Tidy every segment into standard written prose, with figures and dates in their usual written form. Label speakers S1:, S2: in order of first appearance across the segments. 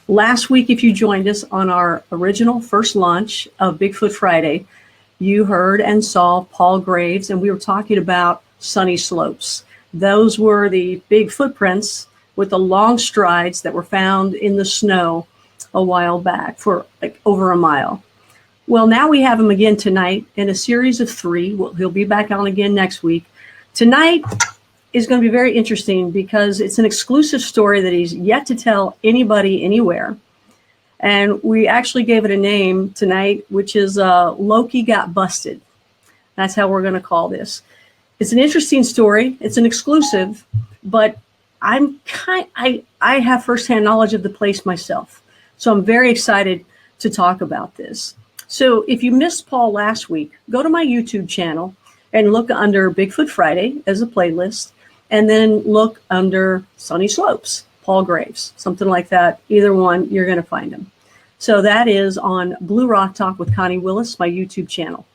S1: Last week, if you joined us on our original first launch of Bigfoot Friday, you heard and saw Paul Graves, and we were talking about sunny slopes. Those were the big footprints with the long strides that were found in the snow a while back for like over a mile. Well, now we have him again tonight in a series of 3. He'll be back on again next week. Tonight is going to be very interesting because it's an exclusive story that he's yet to tell anybody anywhere. And we actually gave it a name tonight, which is Loki Got Busted. That's how we're going to call this. It's an interesting story. It's an exclusive, but I have firsthand knowledge of the place myself. So I'm very excited to talk about this. So if you missed Paul last week, go to my YouTube channel and look under Bigfoot Friday as a playlist, and then look under Sunny Slopes, Paul Graves, something like that. Either one, you're going to find him. So that is on Blue Rock Talk with Connie Willis, my YouTube channel.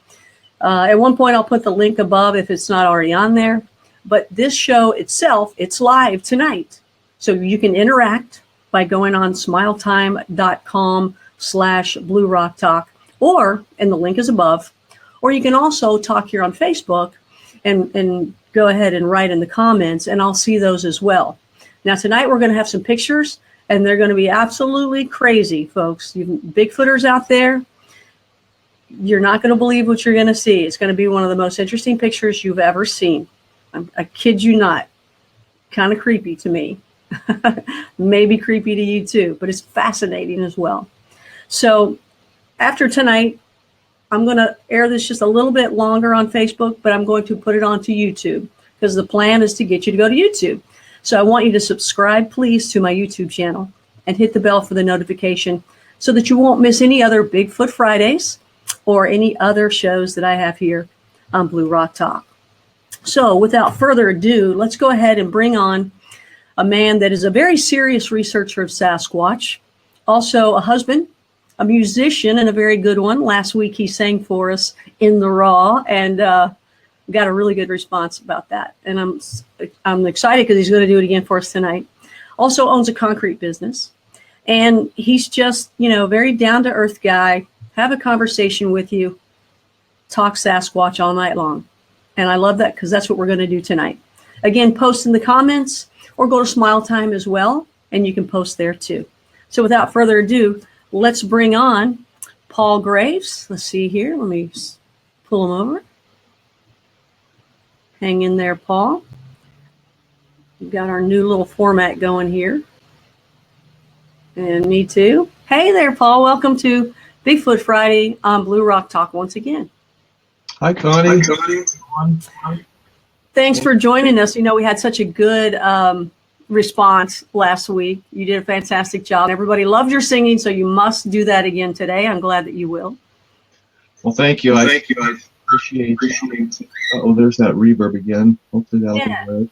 S1: At one point, I'll put the link above if it's not already on there. But this show itself, it's live tonight. So you can interact by going on smiletime.com/bluerocktalk, and the link is above. Or you can also talk here on Facebook and go ahead and write in the comments, and I'll see those as well. Now, tonight we're going to have some pictures, and they're going to be absolutely crazy, folks. You Bigfooters out there, you're not going to believe what you're going to see. It's going to be one of the most interesting pictures you've ever seen. I kid you not. Kind of creepy to me. Maybe creepy to you too, but it's fascinating as well. So after tonight, I'm going to air this just a little bit longer on Facebook, but I'm going to put it onto YouTube because the plan is to get you to go to YouTube. So I want you to subscribe, please, to my YouTube channel and hit the bell for the notification so that you won't miss any other Bigfoot Fridays or any other shows that I have here on Blue Rock Talk. So without further ado, let's go ahead and bring on a man that is a very serious researcher of Sasquatch, also a husband, a musician, and a very good one. Last week he sang for us in the Raw, and got a really good response about that. And I'm excited because he's going to do it again for us tonight. Also owns a concrete business, and he's just, very down to earth guy. Have a conversation with you, talk Sasquatch all night long, and I love that because that's what we're going to do tonight. Again, post in the comments or go to Smile Time as well, and you can post there too. So without further ado, let's bring on Paul Graves. Let's see here. Let me pull him over. Hang in there, Paul. We've got our new little format going here. And me too. Hey there, Paul. Welcome to Bigfoot Friday on Blue Rock Talk once again.
S2: Hi, Connie.
S1: Thanks for joining us. We had such a good response last week. You did a fantastic job. Everybody loved your singing, so you must do that again today. I'm glad that you will.
S2: Well, thank you. I appreciate. Oh, there's that reverb again. Hopefully that'll be good.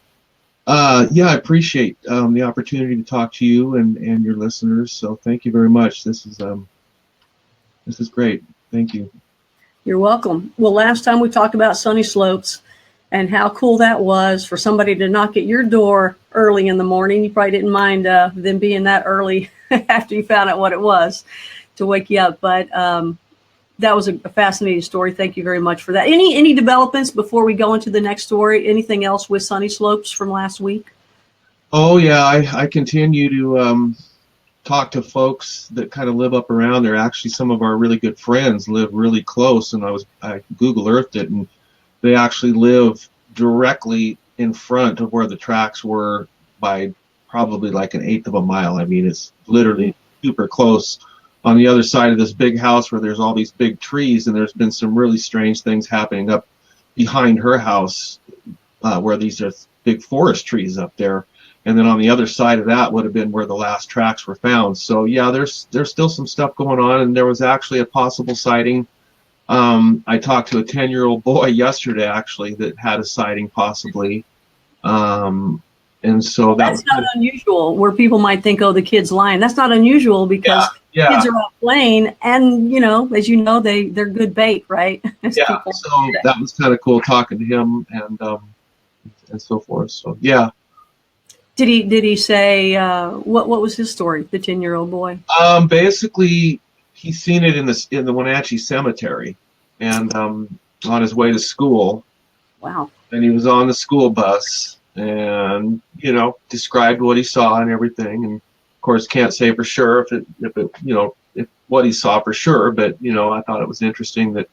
S2: Yeah, I appreciate the opportunity to talk to you and your listeners. So thank you very much. This is great. Thank you.
S1: You're welcome. Well, last time we talked about Sunny Slopes and how cool that was for somebody to knock at your door early in the morning. You probably didn't mind them being that early after you found out what it was to wake you up. But that was a fascinating story. Thank you very much for that. Any developments before we go into the next story? Anything else with Sunny Slopes from last week?
S2: Oh, yeah. I continue to talk to folks that kind of live up around there. Actually, some of our really good friends live really close, and I Google Earthed it, and they actually live directly in front of where the tracks were by probably like an eighth of a mile. I mean, it's literally super close on the other side of this big house where there's all these big trees, and there's been some really strange things happening up behind her house where these are big forest trees up there. And then on the other side of that would have been where the last tracks were found. So yeah, there's still some stuff going on, and there was actually a possible sighting. I talked to a 10-year-old boy yesterday actually that had a sighting possibly. And so
S1: that's not unusual, where people might think, oh, the kid's lying. That's not unusual because kids are out playing, and as you know, they're good bait, right?
S2: Yeah. So that was kind of cool talking to him and so forth. So yeah.
S1: Did he say what was his story? The 10-year-old boy.
S2: Basically, he's seen it in the Wenatchee cemetery, and on his way to school.
S1: Wow. And
S2: he was on the school bus, and described what he saw and everything. And of course, can't say for sure if what he saw for sure. But I thought it was interesting that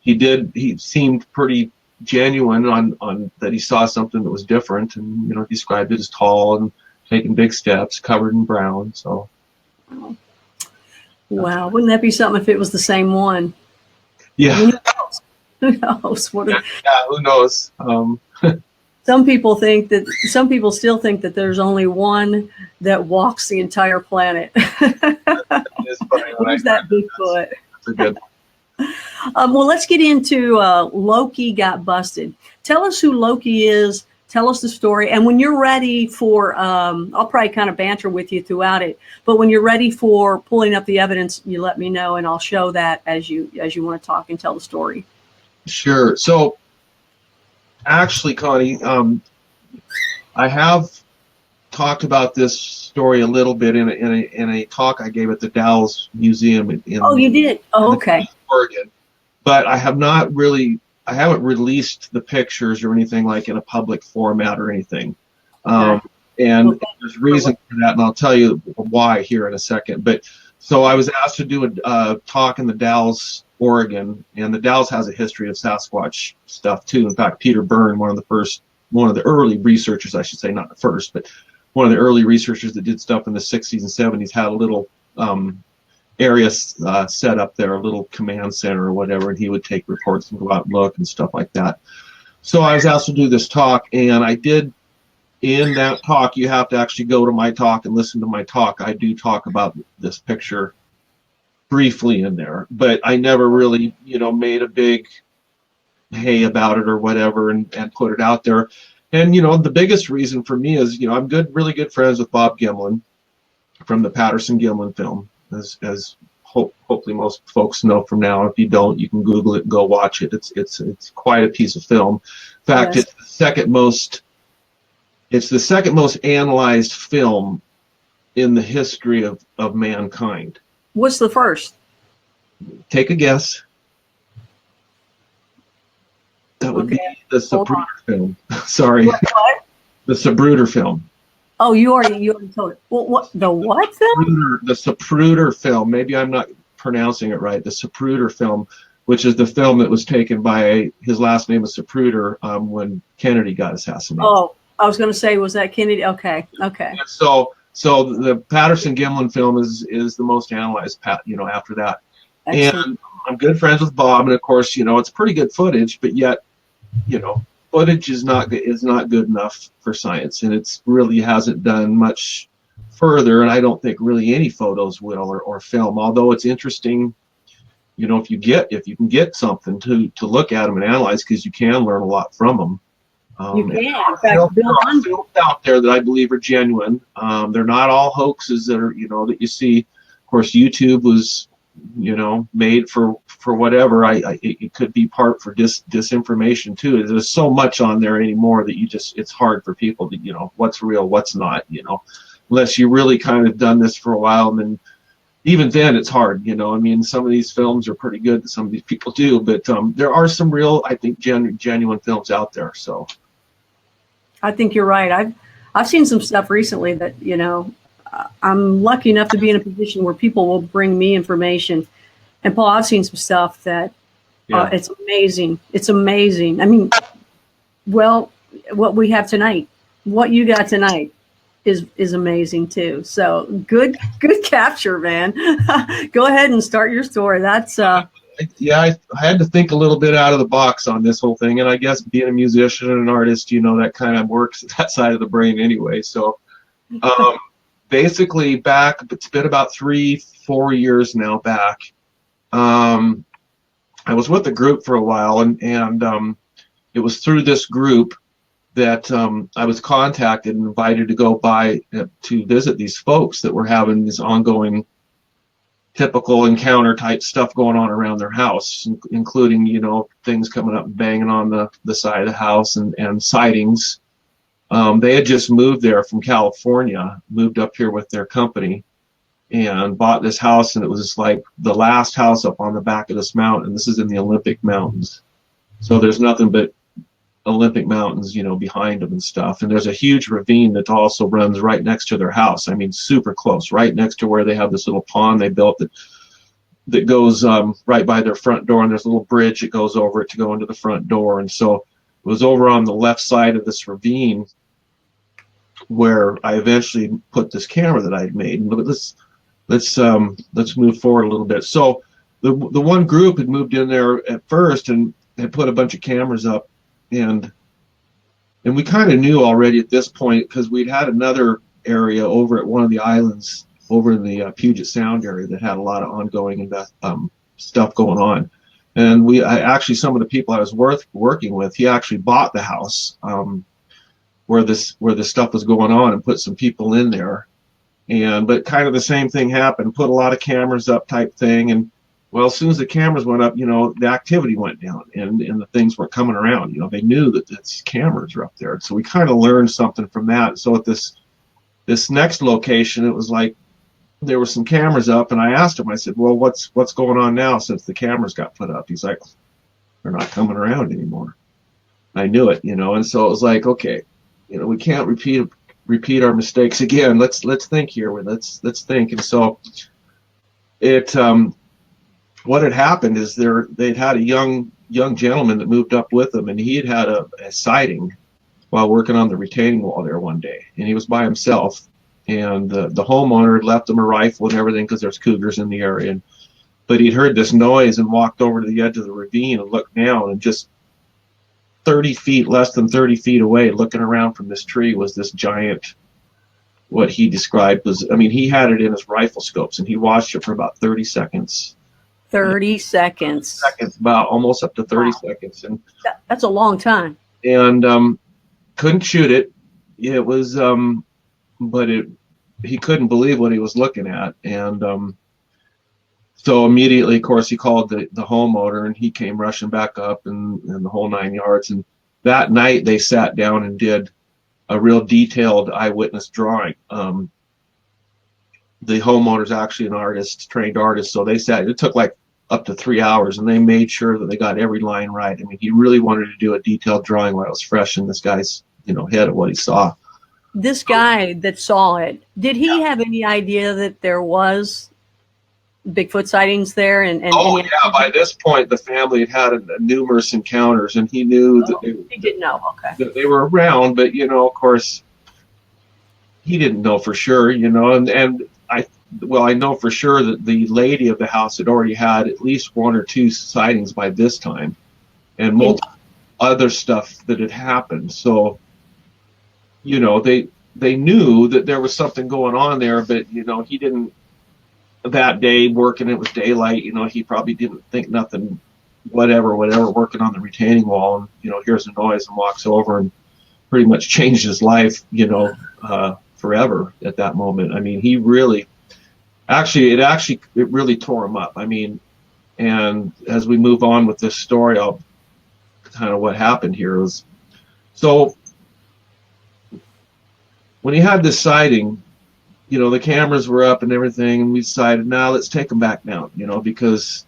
S2: he seemed pretty genuine on that he saw something that was different, and described it as tall and taking big steps, covered in brown. So
S1: wow, wouldn't that be something if it was the same one?
S2: Yeah.
S1: Who knows? Who
S2: knows?
S1: Some people still think that there's only one that walks the entire planet. Who's that Bigfoot?
S2: That's a good.
S1: Well, let's get into Loki Got Busted. Tell us who Loki is. Tell us the story. And when you're ready for, I'll probably kind of banter with you throughout it, but when you're ready for pulling up the evidence, you let me know, and I'll show that as you want to talk and tell the story.
S2: Sure. So actually, Connie, I have talked about this story a little bit in a talk I gave at the Dallas Museum in
S1: you did? Oh, okay.
S2: Oregon. But I haven't released the pictures or anything like in a public format or anything. And there's reason for that, and I'll tell you why here in a second. But so I was asked to do a talk in the Dalles, Oregon, and the Dalles has a history of Sasquatch stuff too. In fact, Peter Byrne, one of the early researchers, I should say, not the first, but one of the early researchers that did stuff in the 60s and 70s, had a little area set up there, a little command center or whatever, and he would take reports and go out and look and stuff like that. So I was asked to do this talk, and I did. In that talk, you have to actually go to my talk and listen to my talk. I do talk about this picture briefly in there, but I never really, made a big hay about it or whatever and put it out there. And, the biggest reason for me is, I'm really good friends with Bob Gimlin from the Patterson-Gimlin film, as hopefully most folks know from now. If you don't, you can Google it and go watch it. It's quite a piece of film. In fact, yes. It's the second most analyzed film in the history of mankind.
S1: What's the first?
S2: Take a guess. That would be the Zapruder film. Sorry.
S1: What?
S2: The Zapruder film.
S1: Oh, you already told it. What the what film?
S2: The Zapruder film. Maybe I'm not pronouncing it right. The Zapruder film, which is the film that was taken by, his last name is Zapruder, when Kennedy got assassinated. Oh,
S1: I was going to say, was that Kennedy? Okay.
S2: And so the Patterson-Gimlin film is the most analyzed, after that. Excellent. And I'm good friends with Bob, and of course, it's pretty good footage, but yet, footage is not good enough for science, and it's really hasn't done much further, and I don't think really any photos will or film, although it's interesting if you can get something to look at them and analyze, because you can learn a lot from them.
S1: You can. In fact,
S2: there are films out there that I believe are genuine. They're not all hoaxes that are, that you see. Of course, YouTube was, made for whatever. It could be part for disinformation too. There's so much on there anymore that it's hard for people to, what's real, what's not, unless you really kind of done this for a while. And then even then it's hard, some of these films are pretty good that some of these people do, but there are some real, I think, genuine films out there. So
S1: I think you're right. I've seen some stuff recently that, I'm lucky enough to be in a position where people will bring me information. And Paul, I've seen some stuff that it's amazing. It's amazing. I mean, well, what we have tonight, what you got tonight is amazing too. So good capture, man. Go ahead and start your story. That's
S2: I had to think a little bit out of the box on this whole thing, and I guess being a musician and an artist, that kind of works that side of the brain anyway. So basically back, it's been about 3-4 years now back. I was with the group for a while, and it was through this group that I was contacted and invited to go by to visit these folks that were having these ongoing typical encounter type stuff going on around their house, including, things coming up and banging on the side of the house and sightings. They had just moved there from California, moved up here with their company, and bought this house, and it was like the last house up on the back of this mountain. This is in the Olympic Mountains. So there's nothing but Olympic Mountains, behind them and stuff. And there's a huge ravine that also runs right next to their house. I mean, super close, right next to where they have this little pond they built that goes right by their front door. And there's a little bridge that goes over it to go into the front door. And so it was over on the left side of this ravine where I eventually put this camera that I'd made. And let's move forward a little bit. So the one group had moved in there at first and had put a bunch of cameras up. And we kind of knew already at this point, because we'd had another area over at one of the islands over in the Puget Sound area that had a lot of ongoing stuff going on. And actually, some of the people I was working with, he actually bought the house where this stuff was going on and put some people in there. But kind of the same thing happened, put a lot of cameras up type thing. And well, as soon as the cameras went up, the activity went down and the things weren't coming around. They knew that these cameras were up there. So we kind of learned something from that. So at this next location, it was like there were some cameras up, and I asked him, I said, well, what's going on now since the cameras got put up? He's like, they're not coming around anymore. I knew it, and so it was like, okay, we can't repeat our mistakes again. Let's think here. Let's think. And so what had happened is they'd had a young gentleman that moved up with them, and he had a sighting while working on the retaining wall there one day, and he was by himself, and the homeowner had left him a rifle and everything because there's cougars in the area, but he'd heard this noise and walked over to the edge of the ravine and looked down, and just less than 30 feet away, looking around from this tree, was this giant, what he described was, he had it in his rifle scopes, and he watched it for about 30 seconds.
S1: 30 seconds.
S2: About almost up to 30 seconds. And
S1: that's a long time.
S2: And couldn't shoot it. It was, but he couldn't believe what he was looking at. And so immediately, of course, he called the homeowner, and he came rushing back up and the whole 9 yards. And that night they sat down and did a real detailed eyewitness drawing. The homeowner's actually an artist, trained artist, so it took like up to 3 hours, and they made sure that they got every line right. He really wanted to do a detailed drawing while it was fresh in this guy's, head of what he saw.
S1: This guy that saw it, did he have any idea that there was Bigfoot sightings there?
S2: By this point, the family had numerous encounters, and he knew that
S1: he didn't know. Okay.
S2: That they were around, but of course, he didn't know for sure, and I know for sure that the lady of the house had already had at least 1 or 2 sightings by this time, and multiple other stuff that had happened. So, they knew that there was something going on there, but he didn't that day working, it was daylight, he probably didn't think nothing, whatever, working on the retaining wall, and, hears a noise and walks over and pretty much changed his life, forever at that moment. I mean, he really, it really tore him up. I mean, and as we move on with this story, I'll kind of what happened here was, so when he had this sighting, the cameras were up and everything, and we decided, now let's take them back down, because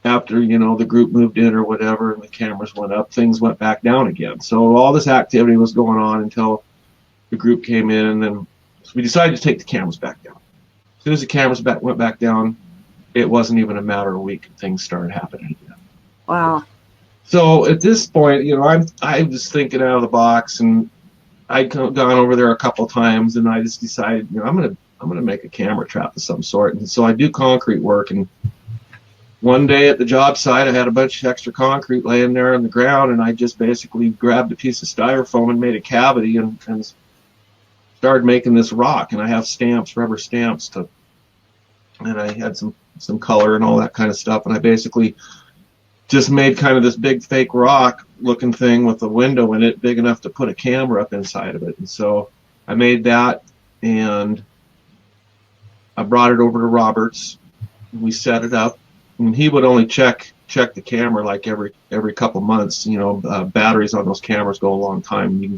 S2: after, the group moved in or whatever, and the cameras went up, things went back down again. So all this activity was going on until the group came in, and then so we decided to take the cameras back down. As soon as the cameras went back down, it wasn't even a matter of a week, and things started happening again.
S1: Wow.
S2: So at this point, I was thinking out of the box, and I'd gone over there a couple times, and I just decided, I'm gonna make a camera trap of some sort. And so I do concrete work, and one day at the job site, I had a bunch of extra concrete laying there on the ground, and I just basically grabbed a piece of styrofoam and made a cavity and started making this rock. And I have stamps, rubber stamps, and I had some color and all that kind of stuff. And I basically just made kind of this big fake rock looking thing with a window in it big enough to put a camera up inside of it. And so I made that, and I brought it over to Roberts. We set it up, and he would only check the camera like every couple months. Batteries on those cameras go a long time. You can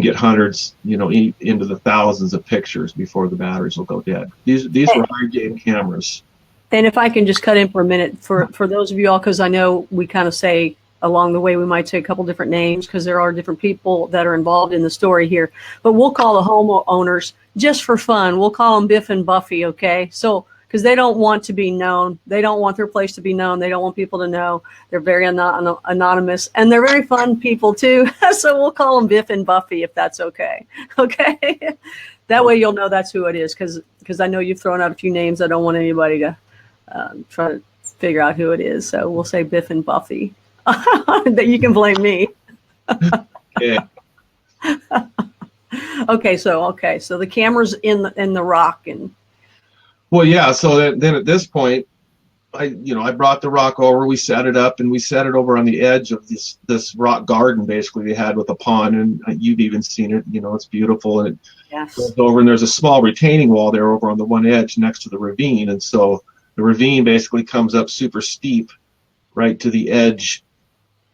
S2: get hundreds, into the thousands of pictures before the batteries will go dead. These were high gain cameras.
S1: And if I can just cut in for a minute, for those of you all, because I know we kind of say along the way, we might say a couple different names because there are different people that are involved in the story here. But we'll call the homeowners, just for fun, we'll call them Biff and Buffy, okay? So, because they don't want to be known. They don't want their place to be known. They don't want people to know. They're very anonymous, and they're very fun people too. So we'll call them Biff and Buffy if that's okay. Okay? That way you'll know that's who it is, because I know you've thrown out a few names. I don't want anybody to try to figure out who it is. So we'll say Biff and Buffy. That you can blame me.
S2: Yeah.
S1: Okay, so the camera's in the rock, and
S2: well, yeah. So then at this point, I brought the rock over. We set it up, and we set it over on the edge of this rock garden, basically they had with a pond, and you've even seen it. It's beautiful, and it goes over, and there's a small retaining wall there over on the one edge next to the ravine, and so the ravine basically comes up super steep right to the edge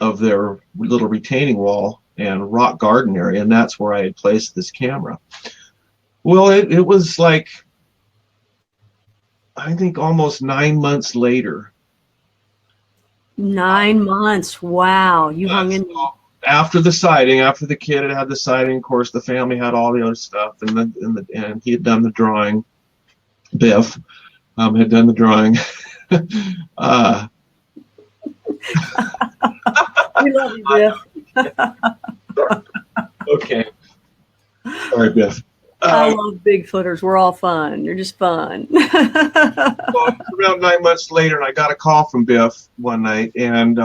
S2: of their little retaining wall and rock garden area, and that's where I had placed this camera. Well, it was like, I think almost 9 months later.
S1: 9 months. Wow. You hung in.
S2: After the sighting, after the kid had the sighting, of course, the family had all the other stuff, and he had done the drawing. Biff had done the drawing.
S1: We love you, Biff.
S2: Okay. Sorry, Biff.
S1: I love Bigfooters. We're all fun. You're just fun.
S2: Well, around 9 months later, and I got a call from Biff one night, and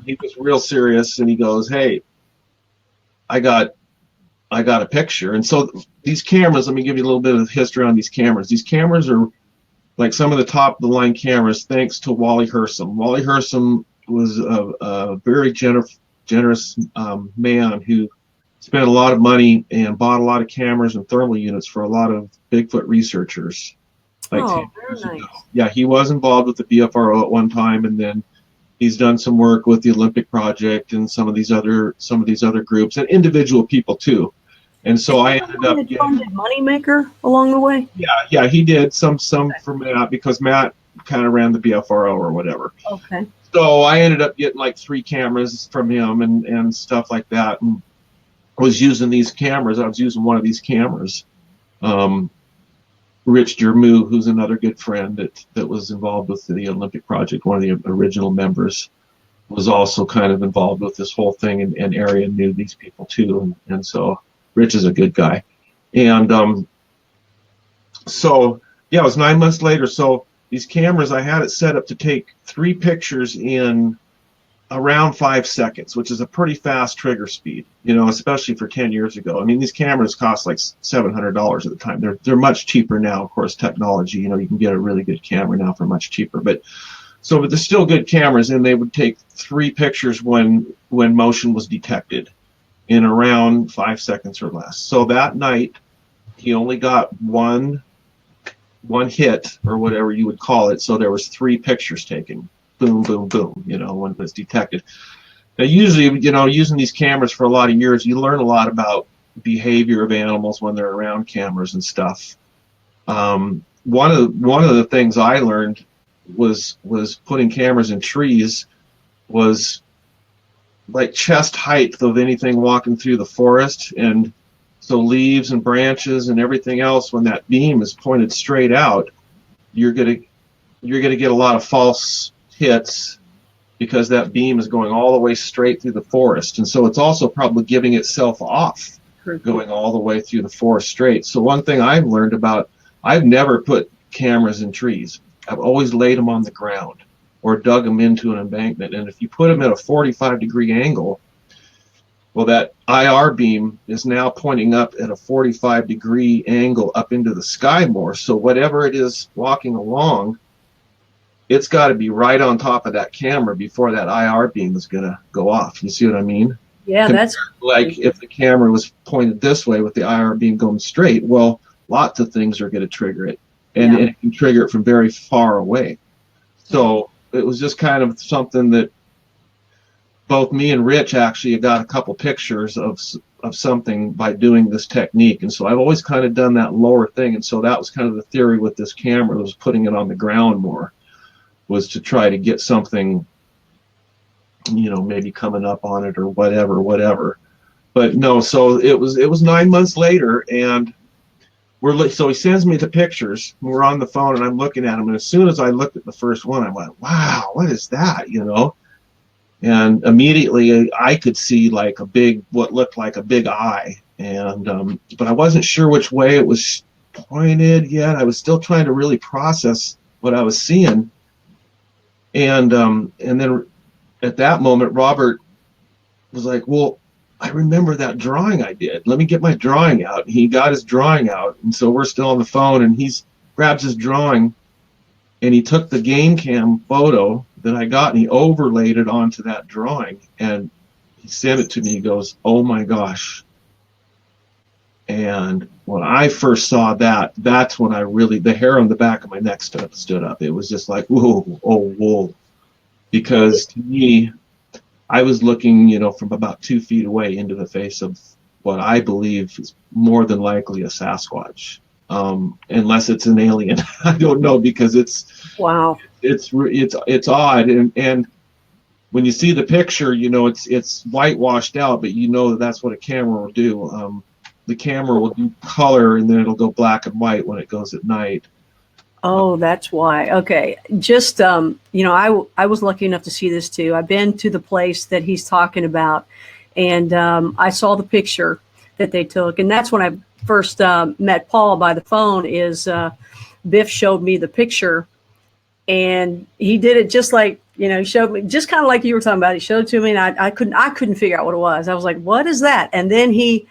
S2: he was real serious, and he goes, "Hey, I got a picture." And so these cameras, let me give you a little bit of history on these cameras. These cameras are like some of the top of the line cameras, thanks to Wally Hersom. Wally Hersom was a very generous man who spent a lot of money and bought a lot of cameras and thermal units for a lot of Bigfoot researchers. Like 10 years ago. Yeah, he was involved with the BFRO at one time, and then he's done some work with the Olympic Project and some of these other groups and individual people too. And so I ended up
S1: getting moneymaker along the way.
S2: Yeah, he did some for Matt, because Matt kind of ran the BFRO or whatever.
S1: Okay.
S2: So I ended up getting like 3 cameras from him and stuff like that, and was using these cameras. I was using one of these cameras. Rich Jermu, who's another good friend that was involved with the Olympic Project, one of the original members, was also kind of involved with this whole thing, and Area knew these people too, and so Rich is a good guy. And so yeah, it was 9 months later. So these cameras, I had it set up to take 3 pictures in around 5 seconds, which is a pretty fast trigger speed, you know, especially for 10 years ago. I mean, these cameras cost like $700 at the time. They're much cheaper now, of course, technology, you know, you can get a really good camera now for much cheaper, but they're still good cameras, and they would take 3 pictures when motion was detected in around 5 seconds or less. So that night, he only got one hit, or whatever you would call it. So there was 3 pictures taken. Boom, boom, boom, you know, when it was detected. Now, usually, you know, using these cameras for a lot of years, you learn a lot about behavior of animals when they're around cameras and stuff. One of the things I learned was putting cameras in trees was like chest height of anything walking through the forest, and so leaves and branches and everything else, when that beam is pointed straight out, you're gonna get a lot of false hits because that beam is going all the way straight through the forest, and so it's also probably giving itself off going all the way through the forest straight. So one thing I've learned about, I've never put cameras in trees. I've always laid them on the ground or dug them into an embankment, and if you put them at a 45-degree angle, well, that IR beam is now pointing up at a 45-degree angle up into the sky more, so whatever it is walking along, it's got to be right on top of that camera before that IR beam is going to go off. You see what I mean?
S1: Yeah, that's
S2: like if the camera was pointed this way with the IR beam going straight, well, lots of things are going to trigger it, and it can trigger it from very far away. So it was just kind of something that both me and Rich actually got a couple pictures of something by doing this technique, and so I've always kind of done that lower thing, and so that was kind of the theory with this camera, was putting it on the ground more, was to try to get something, you know, maybe coming up on it or whatever. But no, so it was 9 months later, and so he sends me the pictures, and we're on the phone, and I'm looking at them, and as soon as I looked at the first one, I went, wow, what is that, you know? And immediately I could see like what looked like a big eye, and but I wasn't sure which way it was pointed yet. I was still trying to really process what I was seeing. And then at that moment, Robert was like, well, I remember that drawing I did. Let me get my drawing out. He got his drawing out, and so we're still on the phone, and he grabs his drawing, and he took the game cam photo that I got, and he overlaid it onto that drawing, and he sent it to me. He goes, oh my gosh. And when I first saw that, that's when I really, the hair on the back of my neck stood up. It was just like, whoa, oh, whoa. Because to me, I was looking, you know, from about 2 feet away into the face of what I believe is more than likely a Sasquatch. Unless it's an alien. I don't know, because it's odd. And when you see the picture, you know, it's whitewashed out, but you know that's what a camera will do. The camera will do color, and then it'll go black and white when it goes at night.
S1: Oh, that's why. Okay. Just, you know, I was lucky enough to see this too. I've been to the place that he's talking about, and I saw the picture that they took. And that's when I first met Paul by the phone. Is Biff showed me the picture, and he did it just like, you know, he showed me just kind of like you were talking about. He showed it to me, and I couldn't figure out what it was. I was like, what is that? And then he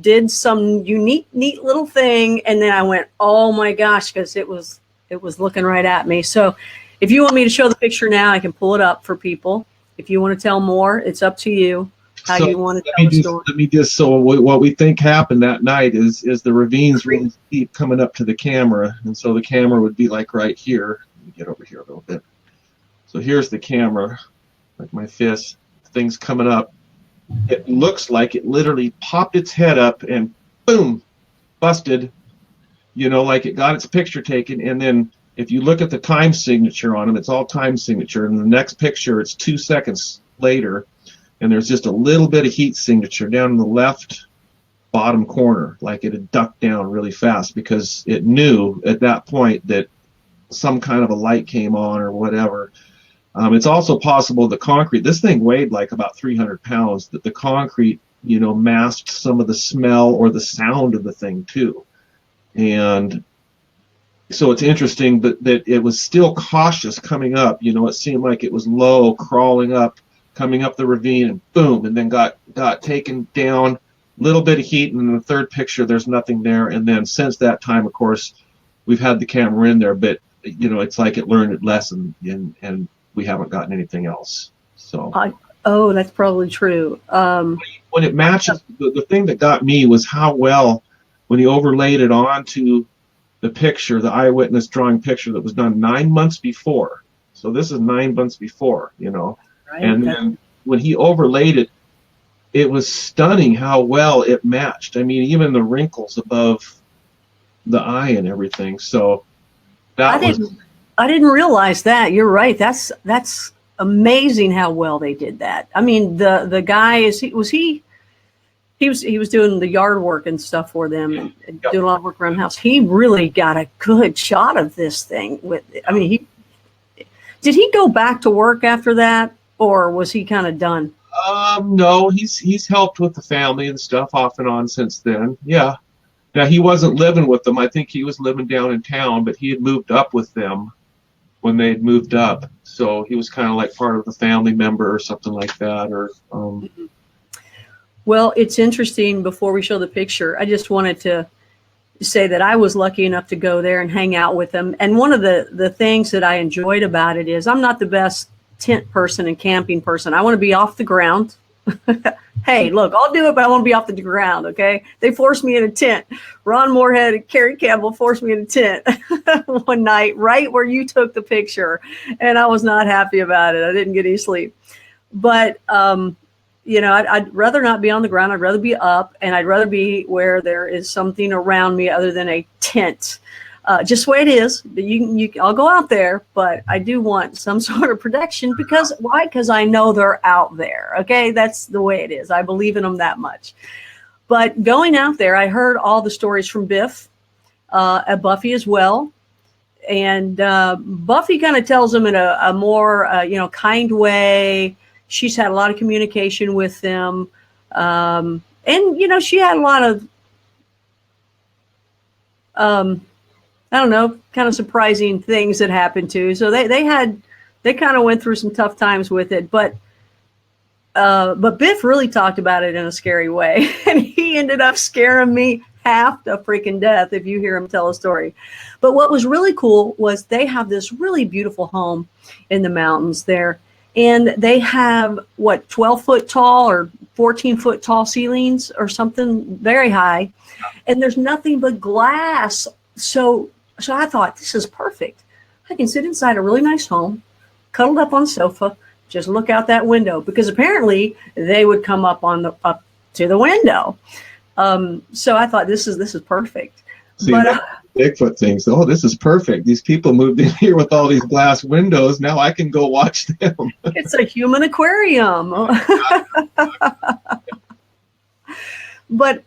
S1: did some unique, neat little thing, and then I went, oh my gosh, because it was looking right at me. So if you want me to show the picture now, I can pull it up for people. If you want to tell more, it's up to you how you want to tell the story.
S2: Let me just, so what we think happened that night is the ravines really steep coming up to the camera, and so the camera would be like right here. Let me get over here a little bit. So here's the camera, like my fist, things coming up. It looks like it literally popped its head up and boom, busted, you know, like it got its picture taken. And then if you look at the time signature on them, it's all time signature. And the next picture, it's 2 seconds later, and there's just a little bit of heat signature down in the left bottom corner, like it had ducked down really fast because it knew at that point that some kind of a light came on or whatever. It's also possible the concrete, this thing weighed like about 300 pounds, that the concrete, you know, masked some of the smell or the sound of the thing too. And so it's interesting that it was still cautious coming up. You know, it seemed like it was low, crawling up, coming up the ravine, and boom, and then got taken down. Little bit of heat, and in the third picture, there's nothing there. And then since that time, of course, we've had the camera in there, but it's like it learned its lesson, and we haven't gotten anything else. So.
S1: Oh, that's probably true.
S2: When it matches, the thing that got me was how well, when he overlaid it onto the picture, the eyewitness drawing picture that was done 9 months before. So this is 9 months before,
S1: Right.
S2: And then when he overlaid it, it was stunning how well it matched. I mean, even the wrinkles above the eye and everything. So I
S1: didn't realize that. You're right. That's amazing how well they did that. I mean, the guy he was doing the yard work and stuff for them, and doing a lot of work around the house. He really got a good shot of this thing. Did he go back to work after that, or was he kind of done?
S2: No, he's helped with the family and stuff off and on since then. Yeah. Now, he wasn't living with them. I think he was living down in town, but he had moved up with them when they had moved up. So he was kind of like part of the family member or something like that.
S1: Well, it's interesting. Before we show the picture, I just wanted to say that I was lucky enough to go there and hang out with them. And one of the things that I enjoyed about it is I'm not the best tent person and camping person. I want to be off the ground. Hey, look, I'll do it, but I want to be off the ground, okay? They forced me in a tent. Ron Moorhead and Carrie Campbell forced me in a tent one night, right where you took the picture, and I was not happy about it. I didn't get any sleep. But, I'd rather not be on the ground. I'd rather be up, and I'd rather be where there is something around me other than a tent. Just the way it is. I'll go out there, but I do want some sort of protection because why? Because I know they're out there. Okay, that's the way it is. I believe in them that much. But going out there, I heard all the stories from Biff, Buffy as well, and Buffy kind of tells them in a more kind way. She's had a lot of communication with them, and she had a lot of. I don't know, kind of surprising things that happened too. So they kind of went through some tough times with it, but Biff really talked about it in a scary way, and he ended up scaring me half to freaking death if you hear him tell a story. But what was really cool was they have this really beautiful home in the mountains there, and they have 12-foot tall or 14-foot tall ceilings or something very high, and there's nothing but glass. So I thought, this is perfect. I can sit inside a really nice home, cuddled up on the sofa, just look out that window, because apparently they would come up to the window. So I thought, this is perfect.
S2: See, Bigfoot thinks, oh, this is perfect. These people moved in here with all these glass windows. Now I can go watch them.
S1: It's a human aquarium. But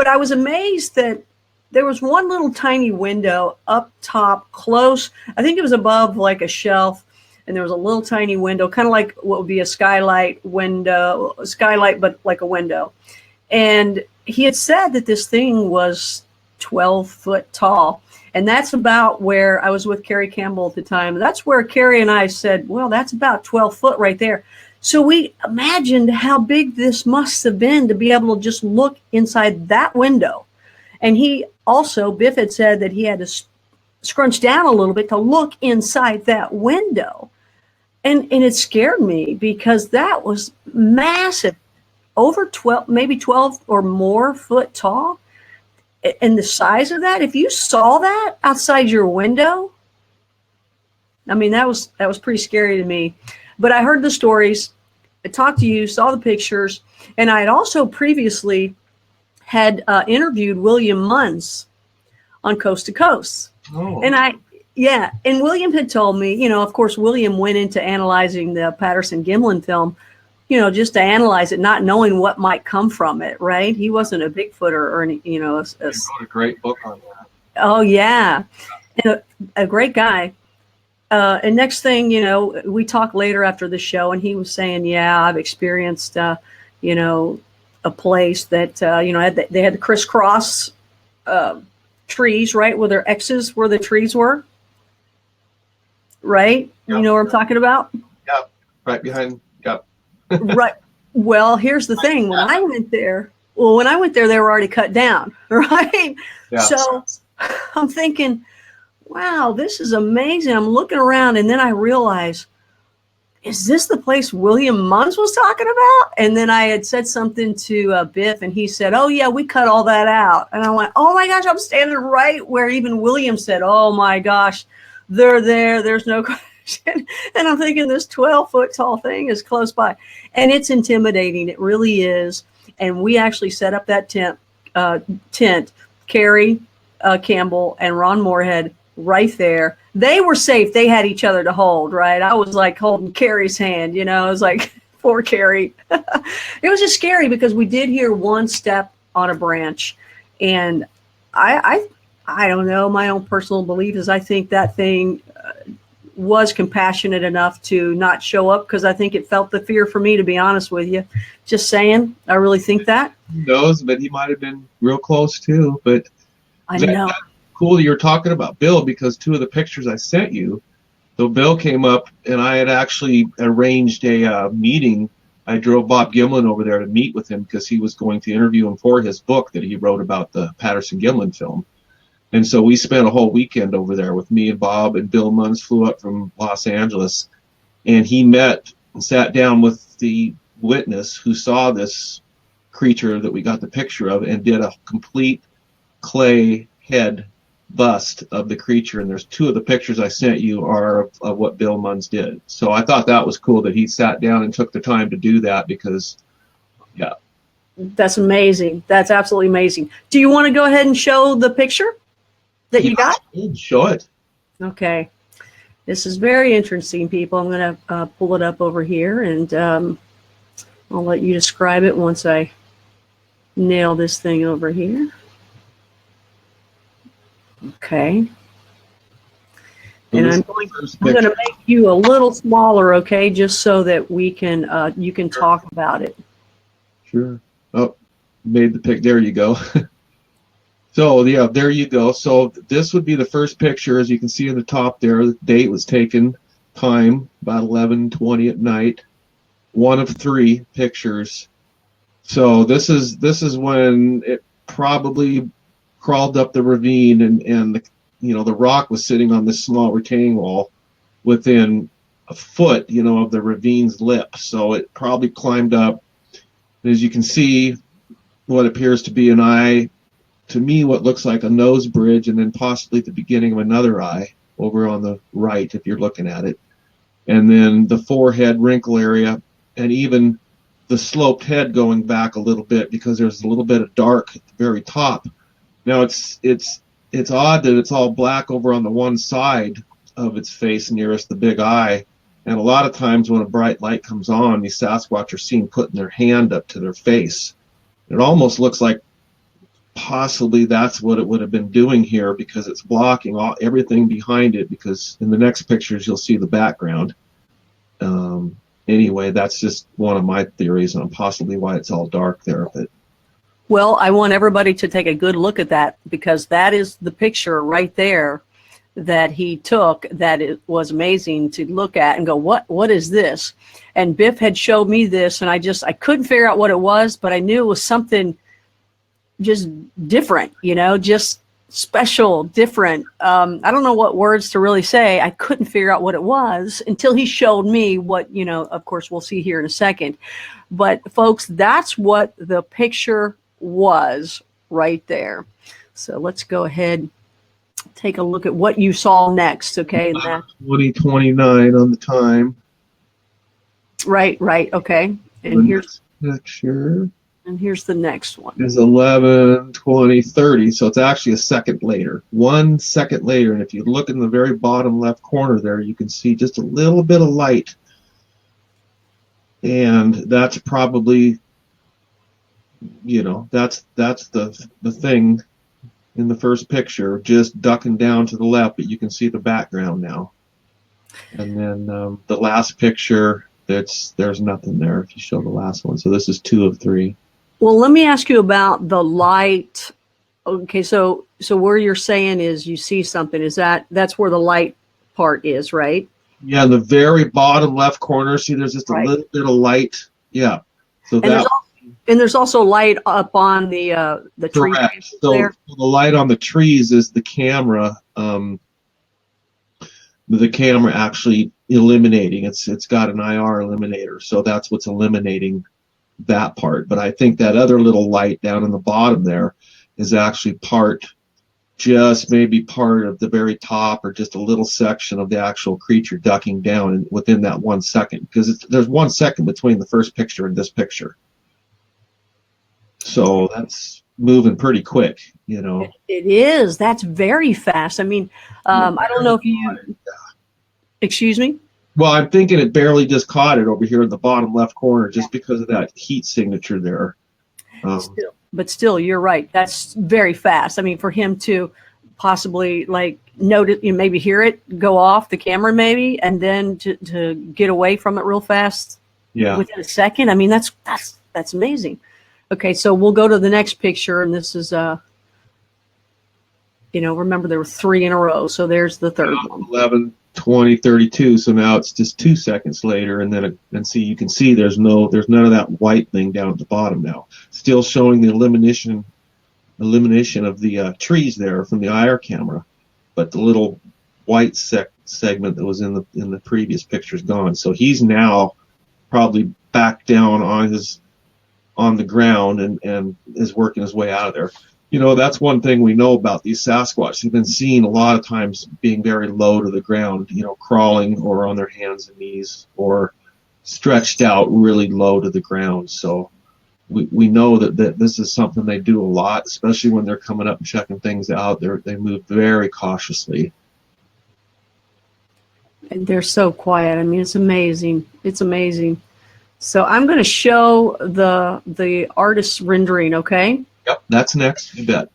S1: I was amazed that there was one little tiny window up top, close. I think it was above like a shelf, and there was a little tiny window, kind of like what would be a skylight, but like a window. And he had said that this thing was 12 foot tall. And that's about where I was with Carrie Campbell at the time. That's where Carrie and I said, well, that's about 12 foot right there. So we imagined how big this must have been to be able to just look inside that window. And Biff had said that he had to scrunch down a little bit to look inside that window. And it scared me because that was massive, over 12, maybe 12 or more foot tall. And the size of that, if you saw that outside your window, I mean, that was pretty scary to me. But I heard the stories, I talked to you, saw the pictures, and I had also previously had interviewed William Munns on Coast to Coast. Oh. And William had told me, of course, William went into analyzing the Patterson-Gimlin film, just to analyze it, not knowing what might come from it, right? He wasn't a Bigfooter or any,
S2: he wrote a great book on that.
S1: Oh, yeah. And a great guy. And next thing, we talked later after the show, and he was saying, yeah, I've experienced, a place that, they had the crisscross trees, right, where their X's where the trees were, right? Yep. You know what I'm talking about?
S2: Yep, right behind, yep.
S1: Right. Well, here's the thing. When I went there, they were already cut down, right?
S2: Yeah.
S1: So I'm thinking, wow, this is amazing. I'm looking around, and then I realize, is this the place William Munns was talking about? And then I had said something to Biff, and he said, oh, yeah, we cut all that out. And I went, oh, my gosh, I'm standing right where even William said, oh, my gosh, they're there. There's no question. And I'm thinking this 12-foot tall thing is close by. And it's intimidating. It really is. And we actually set up that tent, Carrie Campbell and Ron Moorhead right there. They were safe. They had each other to hold, right? I was like holding Carrie's hand, you know, I was like, poor Carrie. It was just scary because we did hear one step on a branch. And I don't know, my own personal belief is I think that thing was compassionate enough to not show up because I think it felt the fear for me, to be honest with you. Just saying, I really think that.
S2: Who knows, but he might have been real close too. But
S1: I know.
S2: Cool that you're talking about Bill, because two of the pictures I sent you, so Bill came up and I had actually arranged a meeting. I drove Bob Gimlin over there to meet with him because he was going to interview him for his book that he wrote about the Patterson-Gimlin film. And so we spent a whole weekend over there with me and Bob, and Bill Munns flew up from Los Angeles, and he met and sat down with the witness who saw this creature that we got the picture of and did a complete clay head bust of the creature. And there's two of the pictures I sent you are of what Bill Munns did. So I thought that was cool that he sat down and took the time to do that because, yeah.
S1: That's amazing. That's absolutely amazing. Do you want to go ahead and show the picture that you got?
S2: Show it.
S1: Okay. This is very interesting, people. I'm going to pull it up over here, and I'll let you describe it once I nail this thing over here. Okay. And I'm going to make you a little smaller, okay, just so that we can you can talk about it.
S2: Sure. Oh, made the pic. There you go. So yeah, there you go. So this would be the first picture, as you can see in the top there. The date was taken, time about 11:20 at night. One of three pictures. So this is when it probably crawled up the ravine, and the rock was sitting on this small retaining wall within a foot, of the ravine's lip. So it probably climbed up. And as you can see, what appears to be an eye, to me, what looks like a nose bridge, and then possibly the beginning of another eye over on the right, if you're looking at it. And then the forehead wrinkle area, and even the sloped head going back a little bit because there's a little bit of dark at the very top. Now it's odd that it's all black over on the one side of its face nearest the big eye. And a lot of times when a bright light comes on, these Sasquatch are seen putting their hand up to their face. It almost looks like possibly that's what it would have been doing here, because it's blocking everything behind it, because in the next pictures you'll see the background. Anyway, that's just one of my theories on possibly why it's all dark there. But
S1: well, I want everybody to take a good look at that, because that is the picture right there that he took, that it was amazing to look at and go, what is this? And Biff had showed me this, and I couldn't figure out what it was, but I knew it was something just different, just special, different. I don't know what words to really say. I couldn't figure out what it was until he showed me what, of course we'll see here in a second. But folks, that's what the picture was right there. So let's go ahead, take a look at what you saw next. Okay.
S2: 20:29 on the time.
S1: Right. Okay. And here's
S2: picture.
S1: And here's the next one.
S2: Is 11:20:30, so it's actually a second later. 1 second later, and if you look in the very bottom left corner there, you can see just a little bit of light. And that's probably, that's the thing in the first picture, just ducking down to the left, but you can see the background now. And then the last picture, there's nothing there if you show the last one. So this is 2 of 3.
S1: Well, let me ask you about the light. Okay, so where you're saying is you see something, that's where the light part is, right?
S2: Yeah, in the very bottom left corner, see there's just a little bit of light Yeah. So
S1: there's also light up on the tree.
S2: Correct. So the light on the trees is the camera. The camera actually eliminating. It's got an IR eliminator, so that's what's eliminating that part. But I think that other little light down in the bottom there is actually maybe part of the very top, or just a little section of the actual creature ducking down within that 1 second, because there's 1 second between the first picture and this picture. So that's moving pretty quick, It
S1: is. That's very fast. I mean, I don't know if you. Excuse me?
S2: Well, I'm thinking it barely just caught it over here in the bottom left corner, just because of that heat signature there.
S1: Still, you're right. That's very fast. I mean, for him to possibly notice, maybe hear it go off the camera, maybe, and then to get away from it real fast.
S2: Yeah.
S1: Within a second. I mean, that's amazing. Okay, so we'll go to the next picture, and this is remember there were 3 in a row, so there's the third one. 11,
S2: 20, 32. So now it's just 2 seconds later, and then you can see there's none of that white thing down at the bottom now. Still showing the elimination of the trees there from the IR camera, but the little white segment that was in the previous picture is gone. So he's now probably back down on the ground and is working his way out of there. That's one thing we know about these Sasquatch. They've been seen a lot of times being very low to the ground, crawling or on their hands and knees or stretched out really low to the ground. So we know that this is something they do a lot, especially when they're coming up and checking things out. They move very cautiously.
S1: And they're so quiet. I mean, it's amazing. It's amazing. So I'm going to show the artist's rendering, okay?
S2: Yep, that's next. You bet.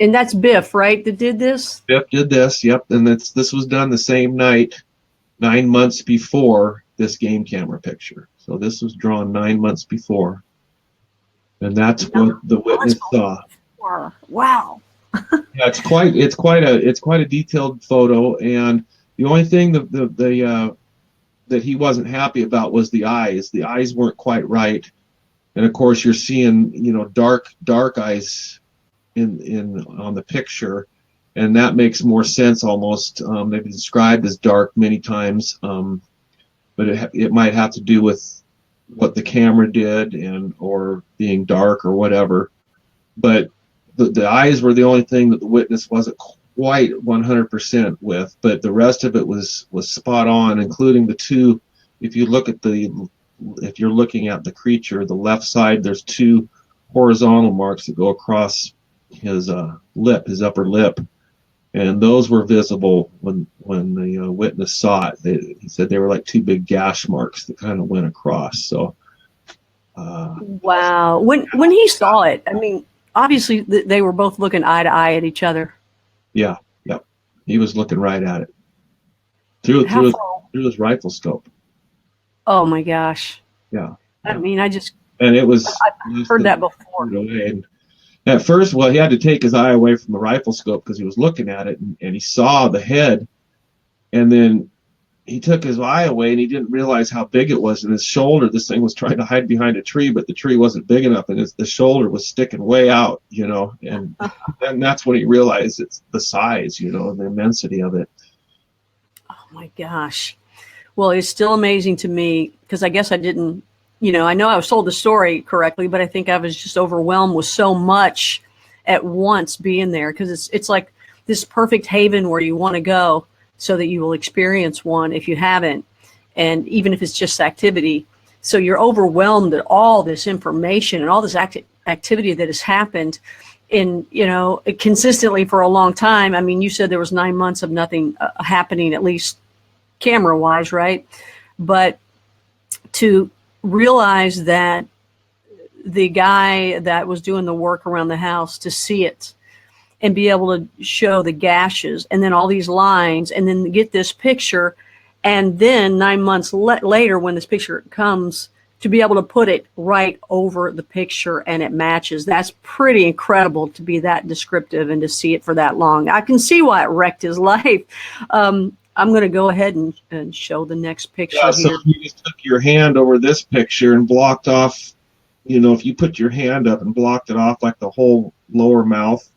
S1: And that's Biff, right, that did this?
S2: Biff did this, yep. And this was done the same night, 9 months before this game camera picture. So this was drawn 9 months before. And that's what the witness saw.
S1: Wow.
S2: Yeah, it's quite a detailed photo, and the only thing that he wasn't happy about was the eyes. The eyes weren't quite right. And of course, you're seeing, dark eyes on the picture, and that makes more sense almost. They've been described as dark many times, but it might have to do with what the camera did or being dark or whatever. But the eyes were the only thing that the witness wasn't quite 100% with, but the rest of it was spot on, including the two. If you're looking at the creature, the left side, there's 2 horizontal marks that go across his upper lip, and those were visible when the witness saw it. He said they were like 2 big gash marks that kind of went across. So,
S1: wow. When he saw it, I mean, obviously they were both looking eye to eye at each other.
S2: Yeah, yep. He was looking right at it through his rifle scope.
S1: Oh my gosh.
S2: Yeah.
S1: I mean, I've heard that before.
S2: And at first, he had to take his eye away from the rifle scope because he was looking at it, and he saw the head, and then he took his eye away and he didn't realize how big it was in his shoulder. This thing was trying to hide behind a tree, but the tree wasn't big enough, and the shoulder was sticking way out, and that's when he realized it's the size, and the immensity of it.
S1: Oh my gosh. Well, it's still amazing to me because I guess I didn't, I know I was told the story correctly, but I think I was just overwhelmed with so much at once being there, because it's like this perfect haven where you want to go so that you will experience one if you haven't, and even if it's just activity. So you're overwhelmed at all this information and all this activity that has happened consistently for a long time. I mean, you said there was 9 months of nothing happening, at least camera wise, right? But to realize that the guy that was doing the work around the house, to see it and be able to show the gashes and then all these lines and then get this picture, and then 9 months later when this picture comes, to be able to put it right over the picture and it matches. That's pretty incredible to be that descriptive and to see it for that long. I can see why it wrecked his life. I'm going to go ahead and show the next picture
S2: Yeah,
S1: here.
S2: so if you just took your hand over this picture and blocked off, if you put your hand up and blocked it off like the whole lower mouth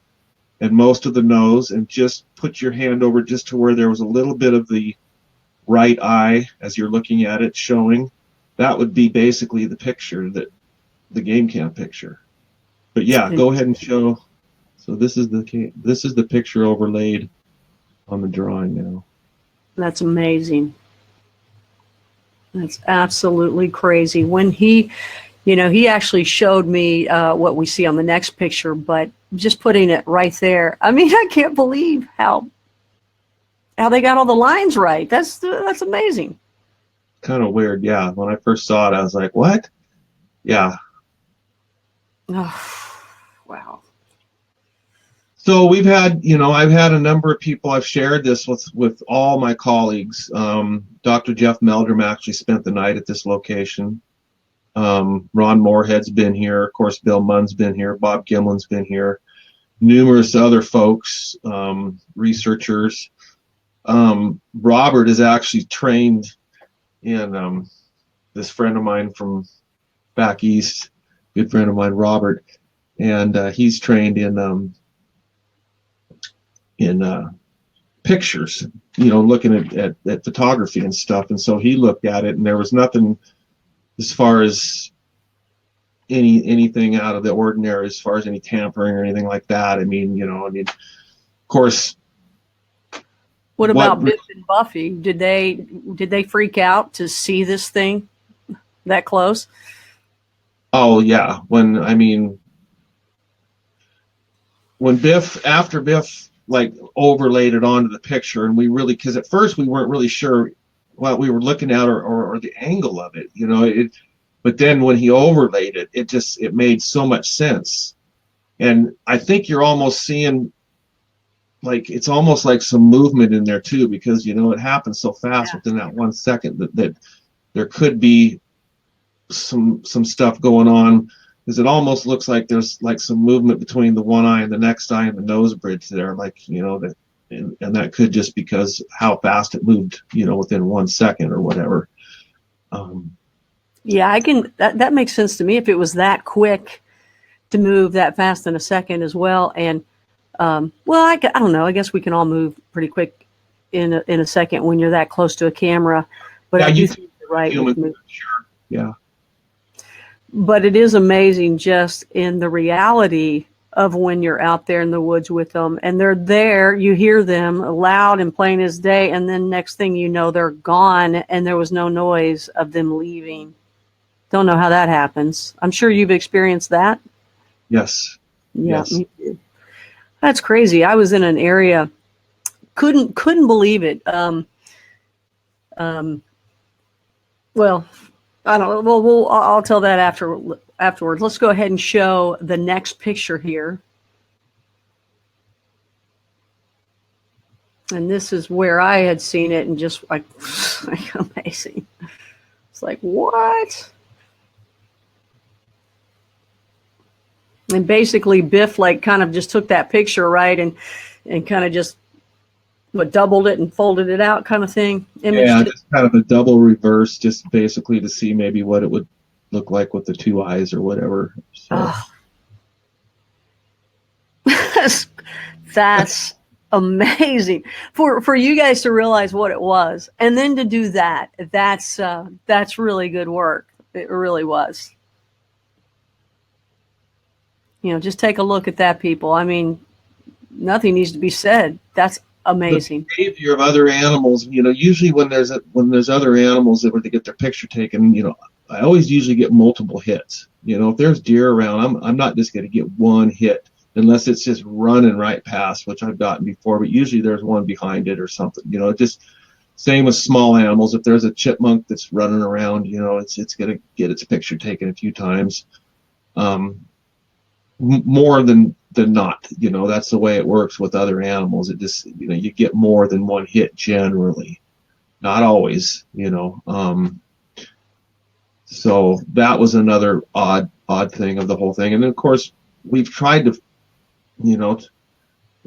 S2: and most of the nose, and just put your hand over just to where there was a little bit of the right eye as you're looking at it showing, that would be basically the picture, that the game cam picture. But yeah, go ahead and show. So this is the picture overlaid on the drawing now.
S1: That's amazing. That's absolutely crazy. When he actually showed me what we see on the next picture, but just putting it right there, I mean, I can't believe how they got all the lines right. That's amazing.
S2: Kind of weird, yeah. When I first saw it, I was like, what? Yeah.
S1: Oh, wow.
S2: So we've had, I've had a number of people. I've shared this with all my colleagues. Dr. Jeff Meldrum actually spent the night at this location. Ron Moorhead's been here. Of course, Bill Munn's been here. Bob Gimlin's been here. Numerous other folks, researchers. Robert is actually trained in this friend of mine from back east, good friend of mine, Robert, and he's trained in pictures, looking at photography and stuff. And so he looked at it, and there was nothing as far as anything out of the ordinary, as far as any tampering or anything like that. I mean, of course.
S1: What about Biff and Buffy? Did they freak out to see this thing that close?
S2: Oh yeah, when after Biff like overlaid it onto the picture, and because at first we weren't really sure what we were looking at or the angle of it, but then when he overlaid it, it made so much sense. And I think you're almost seeing, like, it's almost like some movement in there too, because it happens so fast within that 1 second that there could be some stuff going on, because it almost looks like there's like some movement between the one eye and the next eye and the nose bridge there, like, that, and that could just because how fast it moved, within 1 second or whatever.
S1: Yeah, that makes sense to me if it was that quick to move that fast in a second as well. And well, I don't know. I guess we can all move pretty quick in a second when you're that close to a camera. But
S2: yeah,
S1: I do think you're right.
S2: Sure. Yeah.
S1: But it is amazing just in the reality of when you're out there in the woods with them and they're there, you hear them loud and plain as day, and then next thing you know, they're gone and there was no noise of them leaving. Don't know how that happens. I'm sure you've experienced that.
S2: Yes.
S1: Yeah,
S2: yes.
S1: Me too. That's crazy. I was in an area, couldn't believe it. Well, I don't know. Well, I'll tell that afterwards. Let's go ahead and show the next picture here. And this is where I had seen it, and just like amazing. It's like, what? And basically Biff like kind of just took that picture, right, and kind of just doubled it and folded it out kind of thing.
S2: Yeah, just kind of a double reverse, just basically to see maybe what it would look like with the two eyes or whatever. So.
S1: That's amazing for you guys to realize what it was, and then to do that. That's really good work. It really was. Just take a look at that, people. I mean, nothing needs to be said. That's amazing.
S2: The behavior of other animals, usually when there's other animals that were to get their picture taken, I always usually get multiple hits. If there's deer around, I'm not just going to get one hit unless it's just running right past, which I've gotten before, but usually there's one behind it or something. Just same with small animals. If there's a chipmunk that's running around, it's going to get its picture taken a few times. More than not, that's the way it works with other animals. It just, you get more than one hit generally, not always, so that was another odd thing of the whole thing. And then of course we've tried to,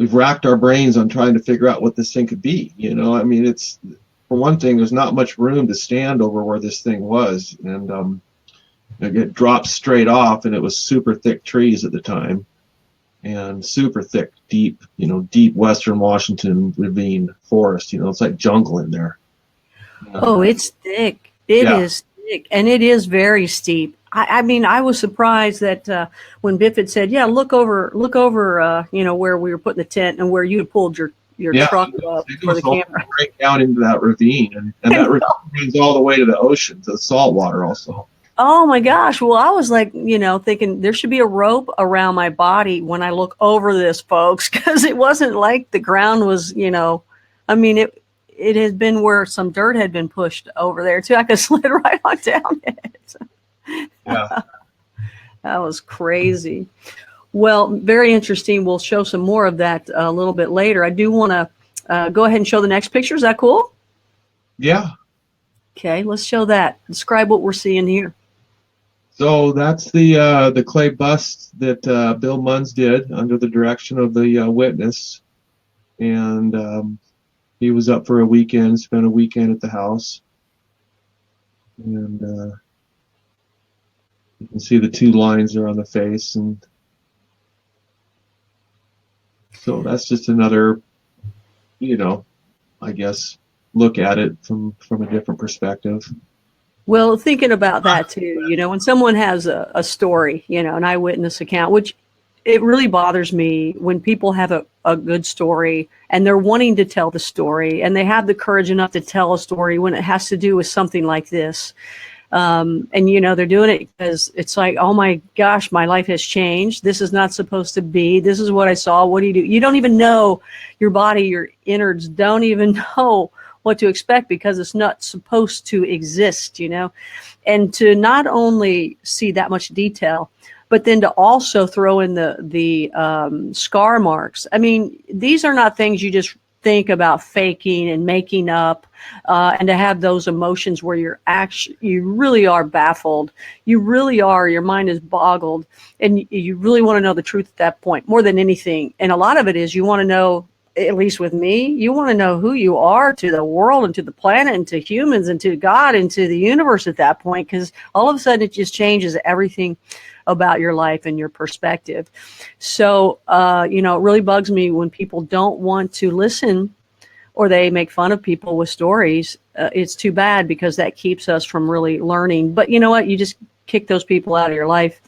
S2: we've racked our brains on trying to figure out what this thing could be. You know, I mean, it's, for one thing, there's not much room to stand over where this thing was, and it dropped straight off, and it was super thick trees at the time, and super thick, deep, you know, deep Western Washington ravine forest. You know, it's like jungle in there.
S1: Oh, it's thick. It is thick, and it is very steep. I mean, I was surprised that when Biff had said, "Yeah, look over, you know, where we were putting the tent and where you had pulled your truck up for the camera."
S2: Right down into that ravine, and that ravine goes all the way to the ocean, to the salt water also.
S1: Oh my gosh. Well, I was like, you know, thinking there should be a rope around my body when I look over this, folks, because it wasn't like the ground was, you know, I mean, it had been where some dirt had been pushed over there too. I could slid right on down it.
S2: Yeah.
S1: That was crazy. Well, very interesting. We'll show some more of that a little bit later. I do want to go ahead and show the next picture. Is that cool?
S2: Yeah.
S1: Okay, let's show that. Describe what we're seeing here.
S2: So that's the clay bust that Bill Munns did under the direction of the witness, and he was up for a weekend, spent a weekend at the house, and you can see the two lines there on the face, and so that's just another, you know, I guess, look at it from a different perspective.
S1: Well, thinking about that too, you know, when someone has a story, you know, an eyewitness account, which it really bothers me when people have a good story and they're wanting to tell the story and they have the courage enough to tell a story when it has to do with something like this. And, you know, they're doing it because it's like, oh my gosh, my life has changed. This is not supposed to be. This is what I saw. What do? You don't even know your body, your innards don't even know what to expect because it's not supposed to exist, you know, and to not only see that much detail, but then to also throw in the scar marks. I mean, these are not things you just think about faking and making up, and to have those emotions where you really are baffled. You really are, your mind is boggled, and you really want to know the truth at that point more than anything. And a lot of it is you want to know, at least with me, you want to know who you are to the world and to the planet and to humans and to God and to the universe at that point, because all of a sudden it just changes everything about your life and your perspective. So, you know, it really bugs me when people don't want to listen or they make fun of people with stories. It's too bad because that keeps us from really learning. But you know what? You just kick those people out of your life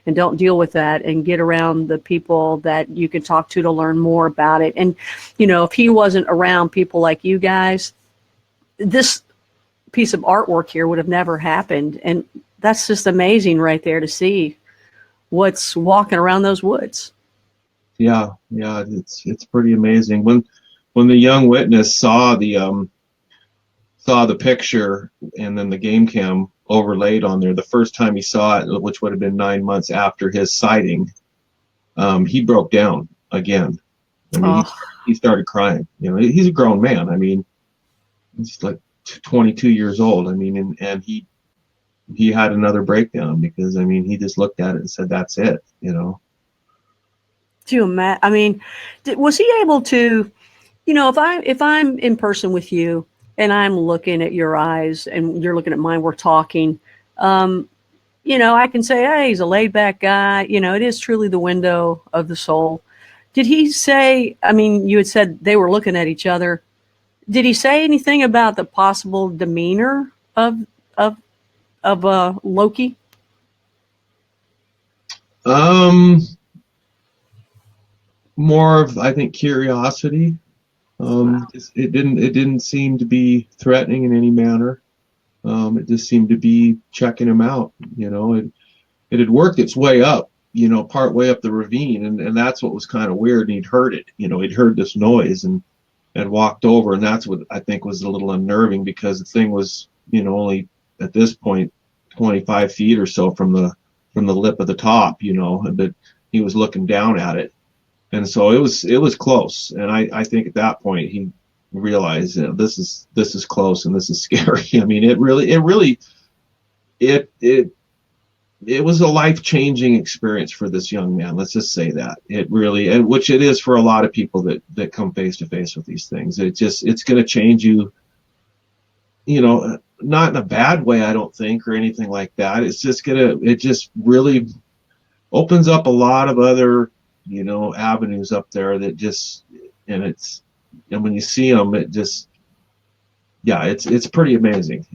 S1: and don't deal with that and get around the people that you can talk to learn more about it. And, you know, if he wasn't around people like you guys, this piece of artwork here would have never happened. And that's just amazing right there to see what's walking around those woods.
S2: Yeah, it's pretty amazing. When the young witness saw the picture and then the game cam overlaid on there, the first time he saw it, which would have been 9 months after his sighting, he broke down again. I mean, he started crying. You know, he's a grown man. I mean, he's like 22 years old. I mean, and he had another breakdown because, I mean, he just looked at it and said, "That's it," you know.
S1: Do you imagine? I mean, was he able to, you know, if I'm in person with you and I'm looking at your eyes and you're looking at mine, we're talking, you know, I can say, hey, he's a laid back guy. You know, it is truly the window of the soul. Did he say, I mean, you had said they were looking at each other. Did he say anything about the possible demeanor of Loki?
S2: More of, I think, curiosity. It didn't seem to be threatening in any manner. It just seemed to be checking him out. You know, it had worked its way up, you know, part way up the ravine, and that's what was kind of weird. And he'd heard it, you know, he'd heard this noise and walked over, and that's what I think was a little unnerving because the thing was, you know, only at this point 25 feet or so from the lip of the top, you know, but he was looking down at it. And so it was close, and I think at that point he realized, you know, this is close and this is scary. I mean, it it was a life-changing experience for this young man. Let's just say that it really, and which it is for a lot of people that come face to face with these things. It's going to change you, not in a bad way, I don't think, or anything like that. It just really opens up a lot of other, avenues up there and when you see them, it's pretty amazing.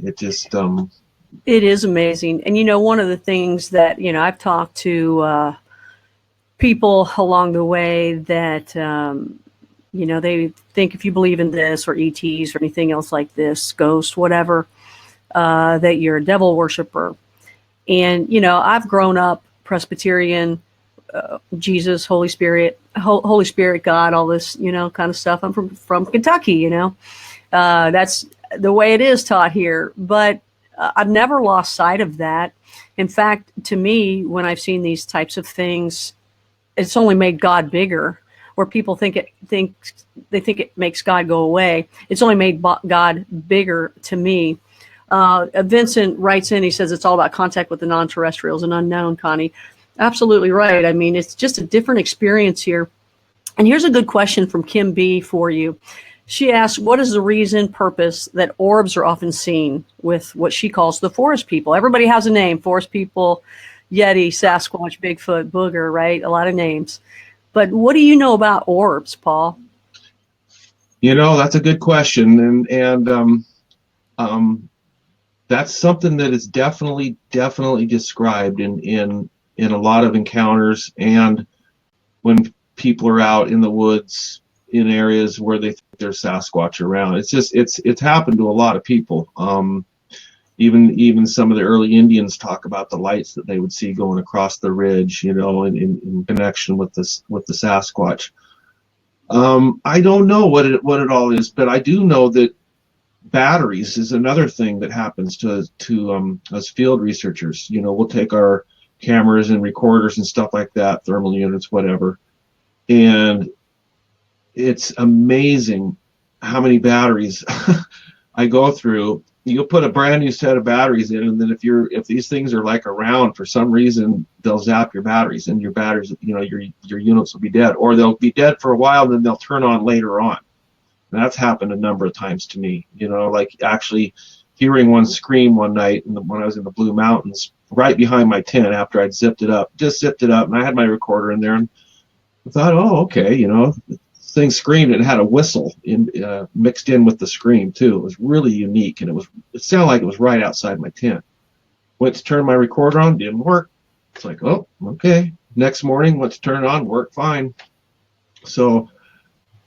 S1: It is amazing. And one of the things that, I've talked to people along the way that, they think if you believe in this or ETs or anything else like this, ghost, whatever, that you're a devil worshiper. And, I've grown up Presbyterian, Jesus, Holy Spirit, God, all this, kind of stuff. I'm from Kentucky, that's the way it is taught here. But I've never lost sight of that. In fact, to me, when I've seen these types of things, it's only made God bigger. Where people think it makes God go away. It's only made God bigger to me. Vincent writes in, he says it's all about contact with the non-terrestrials and unknown, Connie. Absolutely right. I mean, it's just a different experience here. And here's a good question from Kim B for you. She asks, what is the reason, purpose that orbs are often seen with what she calls the forest people? Everybody has a name: forest people, Yeti, Sasquatch, Bigfoot, Booger, right? A lot of names. But what do you know about orbs, Paul?
S2: That's a good question. And that's something that is definitely described in a lot of encounters, and when people are out in the woods in areas where they think there's Sasquatch around. It's happened to a lot of people. Even some of the early Indians talk about the lights that they would see going across the ridge, in connection with the Sasquatch. I don't know what it all is, but I do know that batteries is another thing that happens to us field researchers. We'll take our cameras and recorders and stuff like that, thermal units, whatever, and it's amazing how many batteries I go through. You'll put a brand new set of batteries in, and then if these things are like around for some reason, they'll zap your batteries, and your batteries, your units will be dead, or they'll be dead for a while, and then they'll turn on later on. And that's happened a number of times to me. Like actually hearing one scream one night when I was in the Blue Mountains, right behind my tent after I'd zipped it up, and I had my recorder in there, and I thought, oh, okay, this thing screamed, and it had a whistle mixed in with the scream too. It was really unique, and it sounded like it was right outside my tent. Went to turn my recorder on, didn't work. It's like, oh, okay. Next morning, went to turn it on, worked fine. So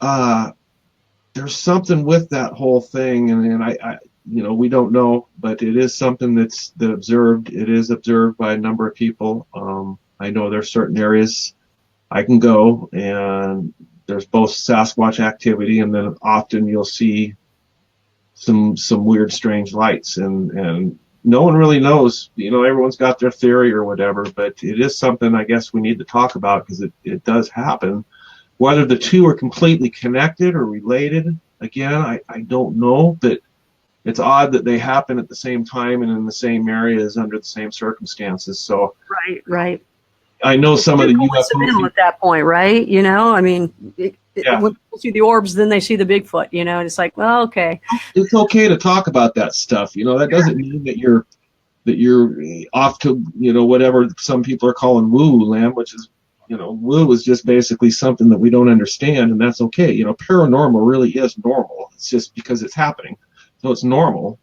S2: there's something with that whole thing, and I we don't know, but it is something that's observed. It is observed by a number of people. I know there's certain areas I can go, and there's both Sasquatch activity, and then often you'll see some weird, strange lights, and no one really knows. Everyone's got their theory or whatever, but it is something I guess we need to talk about, because it does happen. Whether the two are completely connected or related, again, I don't know, but it's odd that they happen at the same time and in the same areas under the same circumstances. So
S1: Right.
S2: I know some of the UFO
S1: at that point, right? I mean,
S2: Yeah.
S1: When people see the orbs, then they see the Bigfoot. And it's like, well, okay.
S2: It's okay to talk about that stuff. That doesn't mean that you're off to whatever some people are calling woo land, which is woo is just basically something that we don't understand, and that's okay. Paranormal really is normal. It's just because it's happening, so it's normal.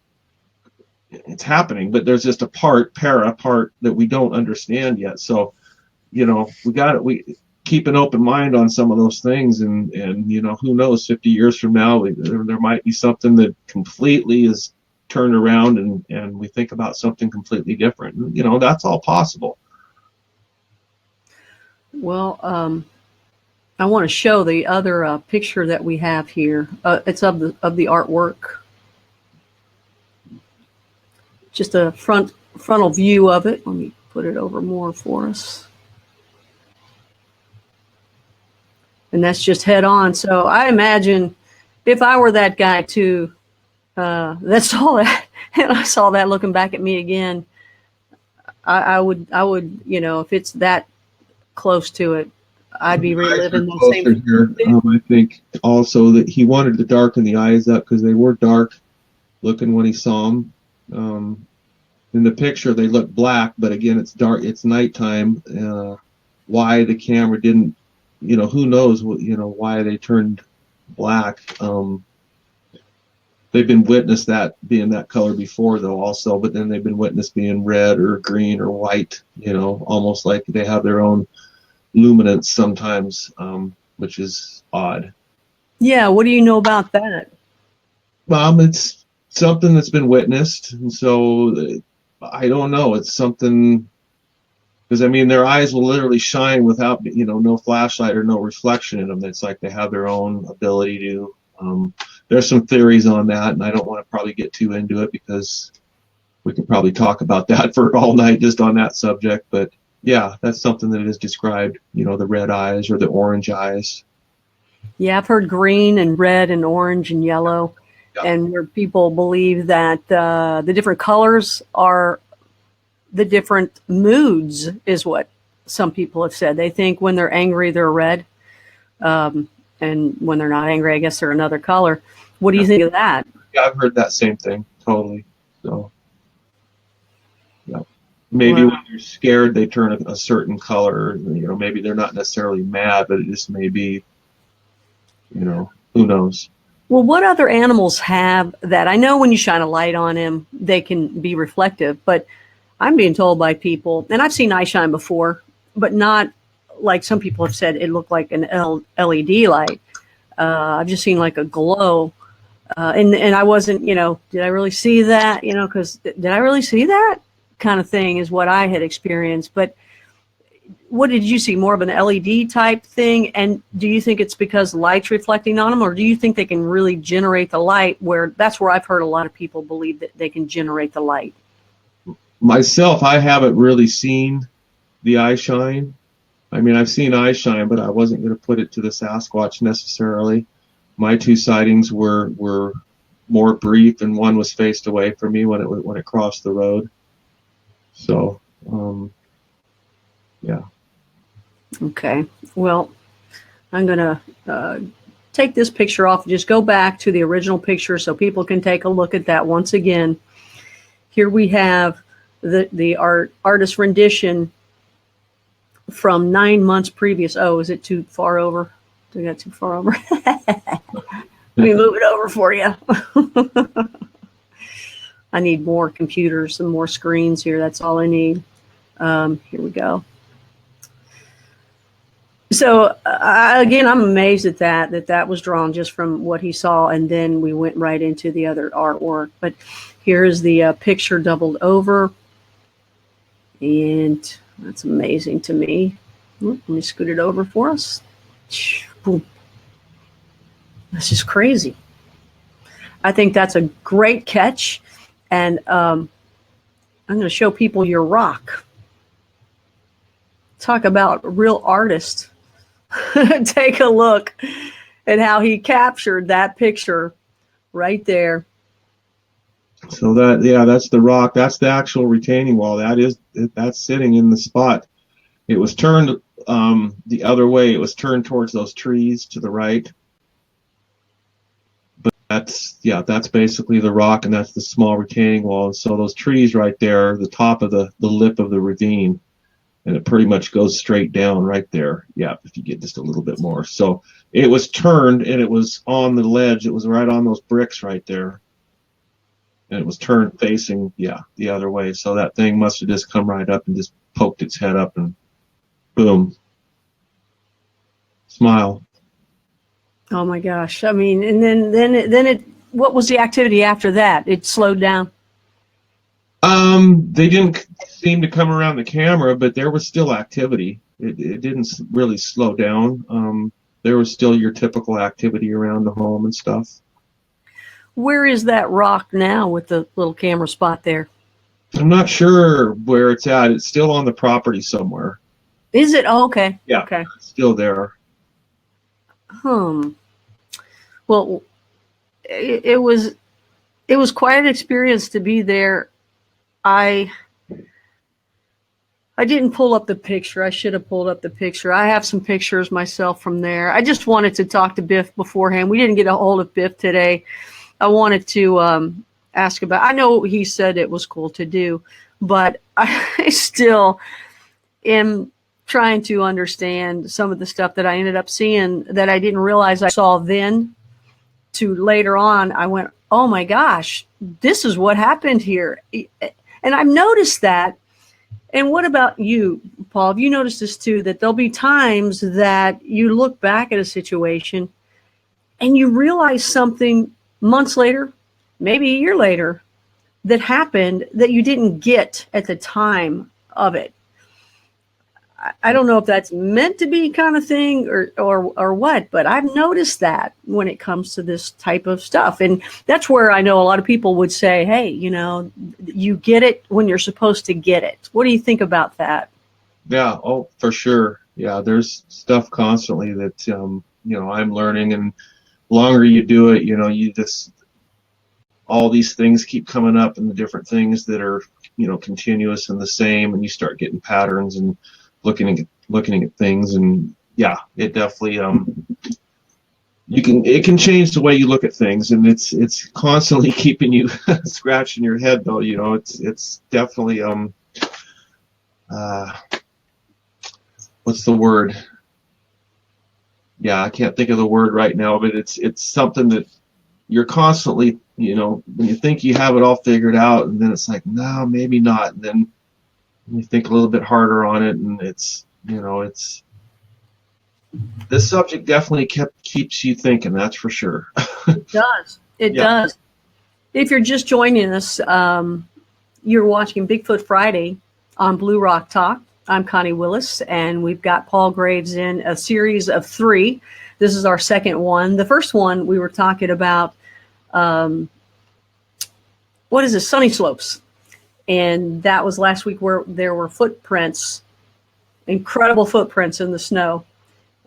S2: It's happening, but there's just a part that we don't understand yet. So we keep an open mind on some of those things, and who knows, 50 years from now there might be something that completely is turned around, and we think about something completely different. That's all possible.
S1: Well, I want to show the other picture that we have here. It's of the artwork. Just a frontal view of it. Let me put it over more for us. And that's just head on. So I imagine if I were that guy too, that saw that, and I saw that looking back at me again, I would, if it's that close to it, I'd be reliving those
S2: Closer
S1: same.
S2: here. I think also that he wanted to darken the eyes up because they were dark looking when he saw them. In the picture, they look black, but again, it's dark. It's nighttime. Why the camera didn't, who knows what, why they turned black. They've been witnessed that being that color before, though, also, but then they've been witnessed being red or green or white, almost like they have their own luminance sometimes, which is odd.
S1: Yeah, what do you know about that?
S2: It's something that's been witnessed, and so I don't know. It's something, because their eyes will literally shine without, no flashlight or no reflection in them. It's like they have their own ability to. There's some theories on that, and I don't want to probably get too into it because we could probably talk about that for all night just on that subject. But yeah, that's something that is described, the red eyes or the orange eyes.
S1: Yeah, I've heard green and red and orange and yellow, and where people believe that the different colors are the different moods is what some people have said. They think when they're angry, they're red. And when they're not angry, I guess they're another color. What do you think of that?
S2: Yeah, I've heard that same thing, totally. So, yeah. Maybe when you're scared, they turn a certain color. Maybe they're not necessarily mad, but it just may be, who knows?
S1: Well, what other animals have that? I know when you shine a light on them, they can be reflective, but I'm being told by people, and I've seen eye shine before, but not like some people have said it looked like an LED light. I've just seen like a glow. And I wasn't, did I really see that? Because did I really see that kind of thing is what I had experienced. But what did you see? More of an LED type thing? And do you think it's because light's reflecting on them, or do you think they can really generate the light? That's where I've heard a lot of people believe that they can generate the light.
S2: Myself, I haven't really seen the eye shine. I've seen eye shine, but I wasn't going to put it to the Sasquatch necessarily. My two sightings were more brief, and one was faced away from me when it crossed the road. So, yeah.
S1: Okay. Well, I'm going to take this picture off and just go back to the original picture so people can take a look at that once again. Here we have the artist rendition from 9 months previous. Oh, is it too far over? Did I get too far over? Let me move it over for you. I need more computers and more screens here. That's all I need. Here we go. So again, I'm amazed at that was drawn just from what he saw, and then we went right into the other artwork. But here's the picture doubled over, and that's amazing to me. Let me scoot it over for us. Boom. That's just crazy. I think that's a great catch, and I'm going to show people your rock. Talk about a real artist. Take a look at how he captured that picture right there.
S2: So that's the rock. That's the actual retaining wall. That's sitting in the spot. It was turned the other way. It was turned towards those trees to the right. But that's basically the rock, and that's the small retaining wall. And so those trees right there, the top of the lip of the ravine, and it pretty much goes straight down right there. Yeah, if you get just a little bit more. So it was turned, and it was on the ledge. It was right on those bricks right there. And it was turned facing, the other way. So that thing must have just come right up and just poked its head up, and boom. Smile.
S1: Oh my gosh. And then it what was the activity after that? It slowed down.
S2: They didn't seem to come around the camera, but there was still activity. It didn't really slow down. There was still your typical activity around the home and stuff.
S1: Where is that rock now with the little camera spot there?
S2: I'm not sure where it's at. It's still on the property somewhere.
S1: Is it? Oh, okay.
S2: Yeah,
S1: okay.
S2: It's still there.
S1: Well, it was quite an experience to be there. I I didn't pull up the picture. I should have pulled up the picture. I have some pictures myself from there. I just wanted to talk to Biff beforehand. We didn't get a hold of Biff today. I wanted to ask about, I know he said it was cool to do, but I still am trying to understand some of the stuff that I ended up seeing that I didn't realize I saw then to later on. I went, oh my gosh, this is what happened here. And I've noticed that. And what about you, Paul? Have you noticed this too, that there'll be times that you look back at a situation and you realize something months later, maybe a year later, that happened that you didn't get at the time of it? I don't know if that's meant to be kind of thing or what, but I've noticed that when it comes to this type of stuff. And that's where I know a lot of people would say, hey, you know, you get it when you're supposed to get it. What do you think about that?
S2: Yeah, oh, for sure. Yeah, there's stuff constantly that, you know, I'm learning, and the longer you do it, you know, you just, all these things keep coming up, and the different things that are, you know, continuous and the same, and you start getting patterns and looking at things. And yeah, it definitely it can change the way you look at things, and it's constantly keeping you scratching your head, though. You know, it's definitely what's the word? Yeah, I can't think of the word right now, but it's something that you're constantly, you know, when you think you have it all figured out, and then it's like, no, maybe not, and then you think a little bit harder on it, and it's, you know, it's, this subject definitely keeps you thinking, that's for sure.
S1: It does. It does. If you're just joining us, you're watching Bigfoot Friday on Blue Rock Talk. I'm Connie Willis, and we've got Paul Graves in a series of 3. This is our second one. The first one we were talking about, what is this? Sunny Slopes. And that was last week, where there were footprints, incredible footprints in the snow.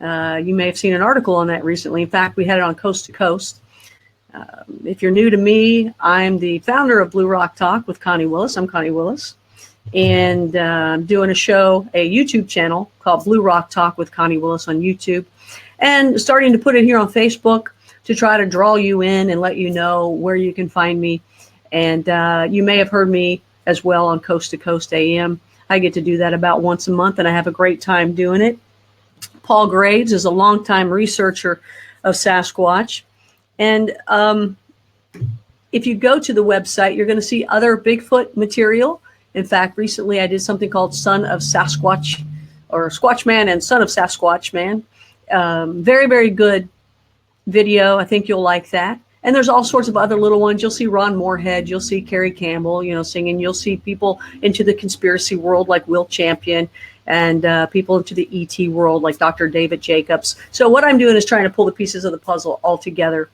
S1: You may have seen an article on that recently. In fact, we had it on Coast to Coast. If you're new to me, I'm the founder of Blue Rock Talk with Connie Willis. I'm Connie Willis. And I'm doing a show, a YouTube channel called Blue Rock Talk with Connie Willis on YouTube. And starting to put it here on Facebook to try to draw you in and let you know where you can find me. And you may have heard me as well on Coast to Coast AM. I get to do that about once a month, and I have a great time doing it. Paul Graves is a longtime researcher of Sasquatch. And if you go to the website, you're going to see other Bigfoot material. In fact, recently I did something called Son of Sasquatch, or Squatch Man and Son of Sasquatch Man. Very, very good video. I think you'll like that. And there's all sorts of other little ones. You'll see Ron Moorhead. You'll see Carrie Campbell, you know, singing. You'll see people into the conspiracy world like Will Champion, and people into the ET world like Dr. David Jacobs. So what I'm doing is trying to pull the pieces of the puzzle all together.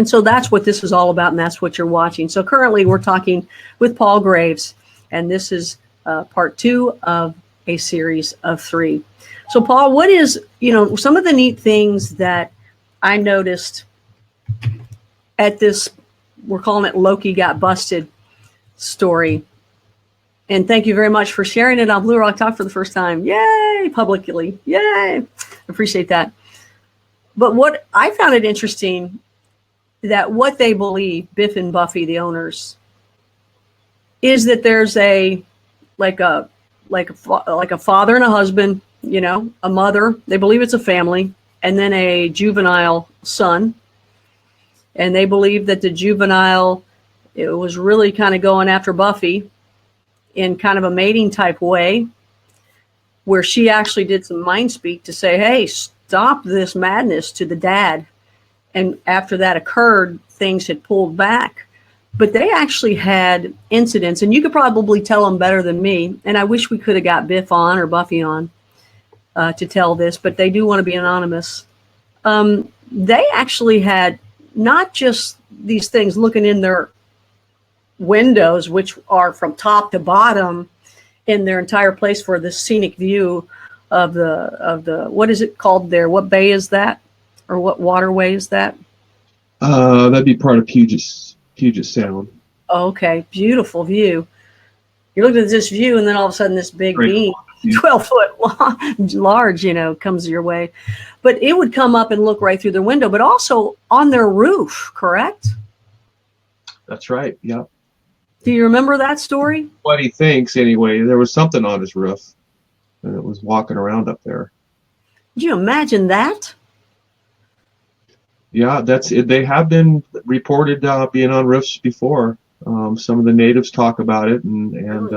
S1: And so that's what this is all about, and that's what you're watching. So currently we're talking with Paul Graves, and this is part 2 of a series of 3. So Paul, what is, some of the neat things that I noticed at this, we're calling it Loki Got Busted story. And thank you very much for sharing it on Blue Rock Talk for the first time. Yay, publicly. Yay. Appreciate that. But what I found it interesting that what they believe, Biff and Buffy, the owners, is that there's a father and a husband, a mother. They believe it's a family, and then a juvenile son. And they believe that the juvenile, it was really kind of going after Buffy in kind of a mating type way, where she actually did some mind speak to say, hey, stop this madness to the dad. And after that occurred, things had pulled back. But they actually had incidents, and you could probably tell them better than me. And I wish we could have got Biff on or Buffy on to tell this, but they do want to be anonymous. They actually had not just these things looking in their windows, which are from top to bottom in their entire place for the scenic view of the what is it called there? What bay is that? Or what waterway is that?
S2: That'd be part of Puget Sound.
S1: Okay, beautiful view. You look at this view, and then all of a sudden this big beam, 12 foot large, comes your way. But it would come up and look right through their window, but also on their roof, correct?
S2: That's right, yeah.
S1: Do you remember that story?
S2: What he thinks, anyway, there was something on his roof, and it was walking around up there.
S1: Did you imagine that?
S2: Yeah, that's it. They have been reported being on roofs before. Some of the natives talk about it, and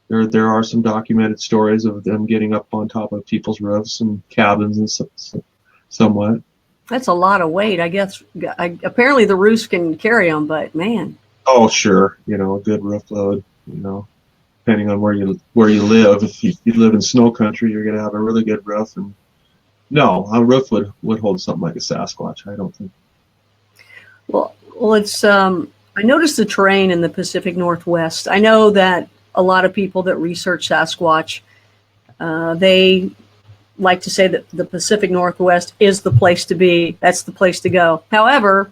S2: there are some documented stories of them getting up on top of people's roofs and cabins and somewhat. That's
S1: a lot of weight, I guess. Apparently the roofs can carry them, but man.
S2: Oh, sure. A good roof load. Depending on where you live. If you live in snow country, you're going to have a really good roof. And no, a roof would hold something like a Sasquatch, I don't think. Well,
S1: it's. I noticed the terrain in the Pacific Northwest. I know that a lot of people that research Sasquatch, they like to say that the Pacific Northwest is the place to be. That's the place to go. However,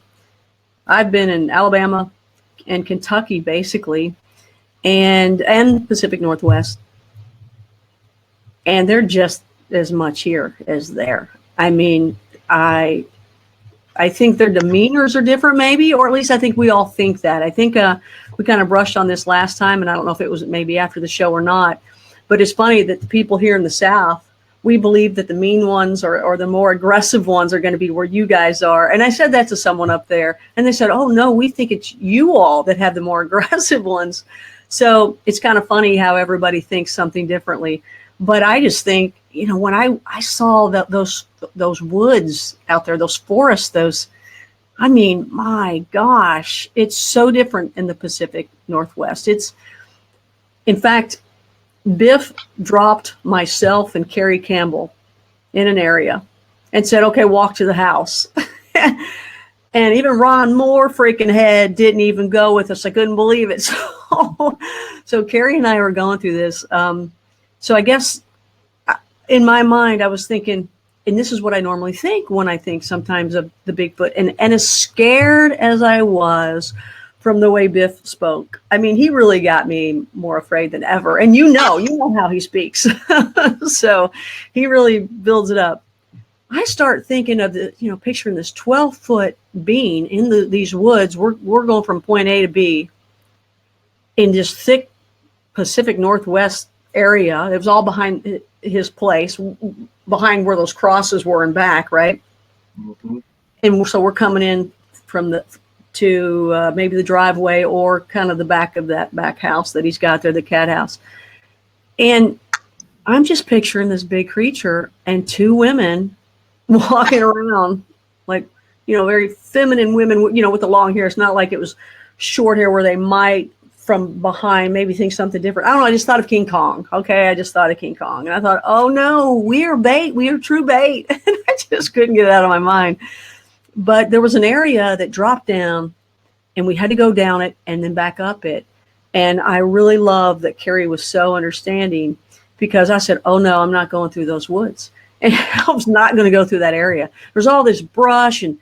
S1: I've been in Alabama and Kentucky, basically, and Pacific Northwest, and they're just as much here as there. I mean, I think their demeanors are different, maybe, or at least I think we all think that. I think we kind of brushed on this last time, and I don't know if it was maybe after the show or not, but it's funny that the people here in the South, we believe that the mean ones or the more aggressive ones are going to be where you guys are. And I said that to someone up there, and they said, oh, no, we think it's you all that have the more aggressive ones. So it's kind of funny how everybody thinks something differently. But I just think, when I saw those woods out there, those forests, my gosh, it's so different in the Pacific Northwest. In fact, Biff dropped myself and Carrie Campbell in an area and said, okay, walk to the house. And even Ron Moore, freaking head, didn't even go with us. I couldn't believe it. So Carrie and I were going through this. So I guess in my mind, I was thinking, and this is what I normally think when I think sometimes of the Bigfoot, and as scared as I was from the way Biff spoke, I mean, he really got me more afraid than ever. And you know how he speaks. So he really builds it up. I start thinking of picturing this 12-foot being in these woods. We're going from point A to B in this thick Pacific Northwest area. It was all behind his place, behind where those crosses were and back, right? Mm-hmm. And so we're coming in from to maybe the driveway or kind of the back of that back house that he's got there, the cat house. And I'm just picturing this big creature and two women walking around like, very feminine women, with the long hair. It's not like it was short hair where they might from behind maybe think something different. I don't know. I just thought of King Kong. Okay. I just thought of King Kong. And I thought, oh no, we are bait. We are true bait. And I just couldn't get it out of my mind. But there was an area that dropped down, and we had to go down it and then back up it. And I really love that Carrie was so understanding, because I said, oh no, I'm not going through those woods. And I was not going to go through that area. There's all this brush and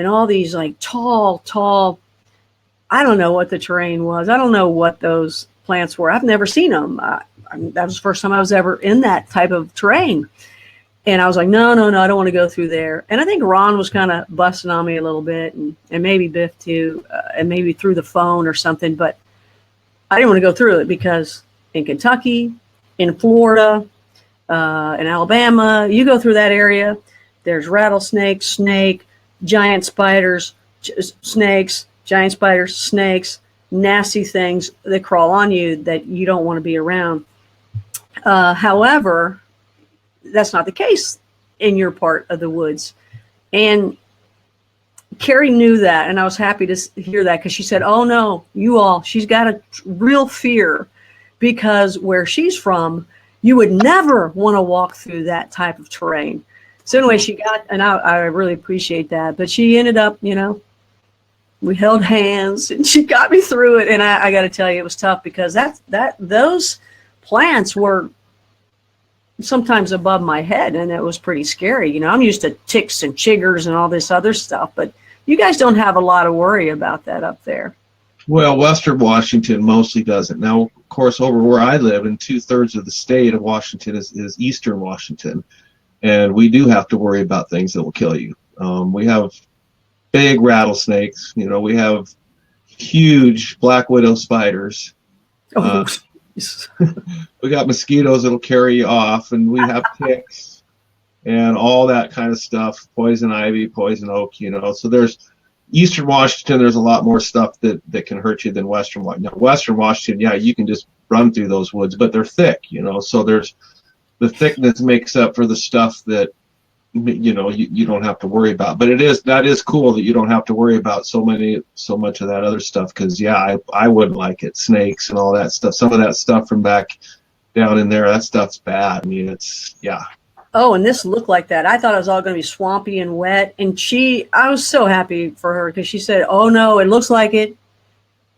S1: all these like tall, I don't know what the terrain was. I don't know what those plants were. I've never seen them. That was the first time I was ever in that type of terrain. And I was like, no, I don't want to go through there. And I think Ron was kind of busting on me a little bit, and maybe Biff too, and maybe through the phone or something. But I didn't want to go through it, because in Kentucky, in Florida, in Alabama, you go through that area, there's rattlesnakes, snake, giant spiders, snakes, giant spiders, snakes, nasty things that crawl on you that you don't want to be around. However, that's not the case in your part of the woods. And Carrie knew that, and I was happy to hear that, because she said, oh no, she's got a real fear, because where she's from, you would never want to walk through that type of terrain. So anyway, I really appreciate that, but she ended up, we held hands and she got me through it. And I got to tell you, it was tough, because those plants were sometimes above my head, and it was pretty scary. I'm used to ticks and chiggers and all this other stuff, but you guys don't have a lot of worry about that up there.
S2: Well, Western Washington mostly doesn't. Now, of course, over where I live, in 2/3 of the state of Washington is Eastern Washington, and we do have to worry about things that will kill you. We have big rattlesnakes. We have huge black widow spiders. We got mosquitoes that'll carry you off, and we have ticks and all that kind of stuff, poison ivy, poison oak, So there's Eastern Washington, there's a lot more stuff that can hurt you than Western Washington. Now, Western Washington, yeah, you can just run through those woods, but they're thick, So there's the thickness makes up for the stuff that you don't have to worry about. But that is cool that you don't have to worry about so much of that other stuff, because I wouldn't like it. Snakes and all that stuff. Some of that stuff from back down in there, that stuff's bad. I mean,
S1: Oh, and this looked like that. I thought it was all going to be swampy and wet. And I was so happy for her, because she said, oh no, it looks like it,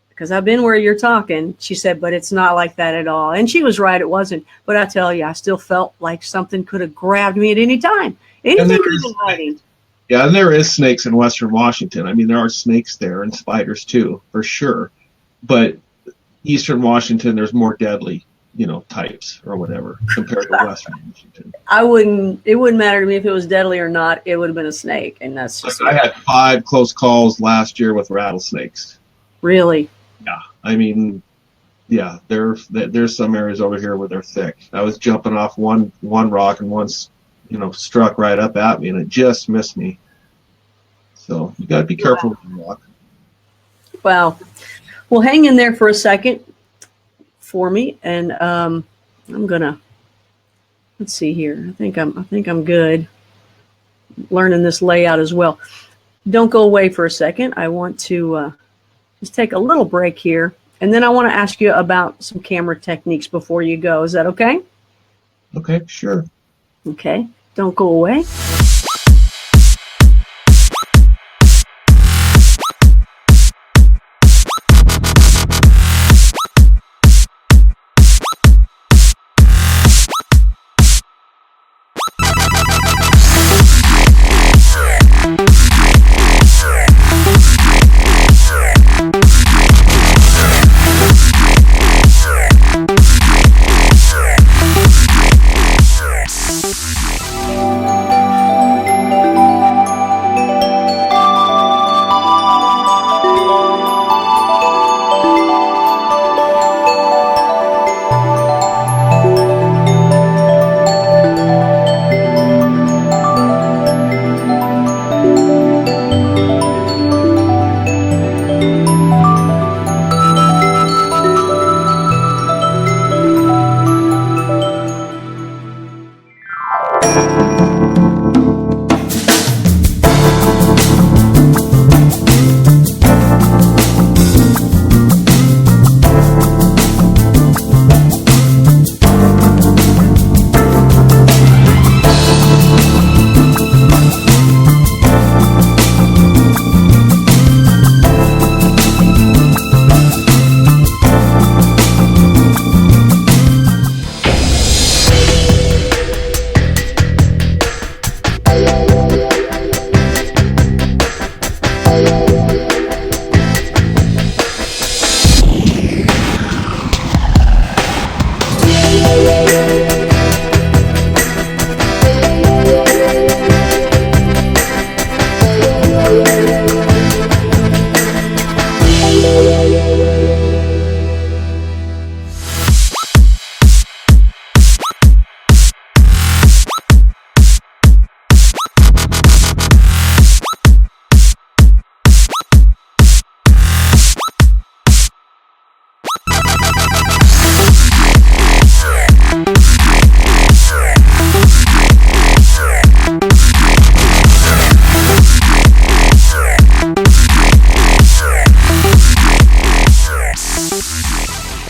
S1: because I've been where you're talking. She said, but it's not like that at all. And she was right, it wasn't. But I tell you, I still felt like something could have grabbed me at any time. Anything could have been hiding.
S2: Yeah, and there is snakes in Western Washington. I mean, there are snakes there, and spiders too, for sure. But Eastern Washington, there's more deadly, types or whatever compared to Western Washington.
S1: It wouldn't matter to me if it was deadly or not. It would have been a snake, and that's just.
S2: I had 5 close calls last year with rattlesnakes.
S1: Really?
S2: Yeah, I mean, yeah, there's some areas over here where they're thick. I was jumping off one rock, and once, struck right up at me, and it just missed me. So you got to be careful with your walk.
S1: Wow. Well, hang in there for a second for me, and I'm gonna. Let's see here. I think I'm good. Learning this layout as well. Don't go away for a second. I want to just take a little break here, and then I want to ask you about some camera techniques before you go. Is that okay?
S2: Okay, sure.
S1: Okay. Don't go away.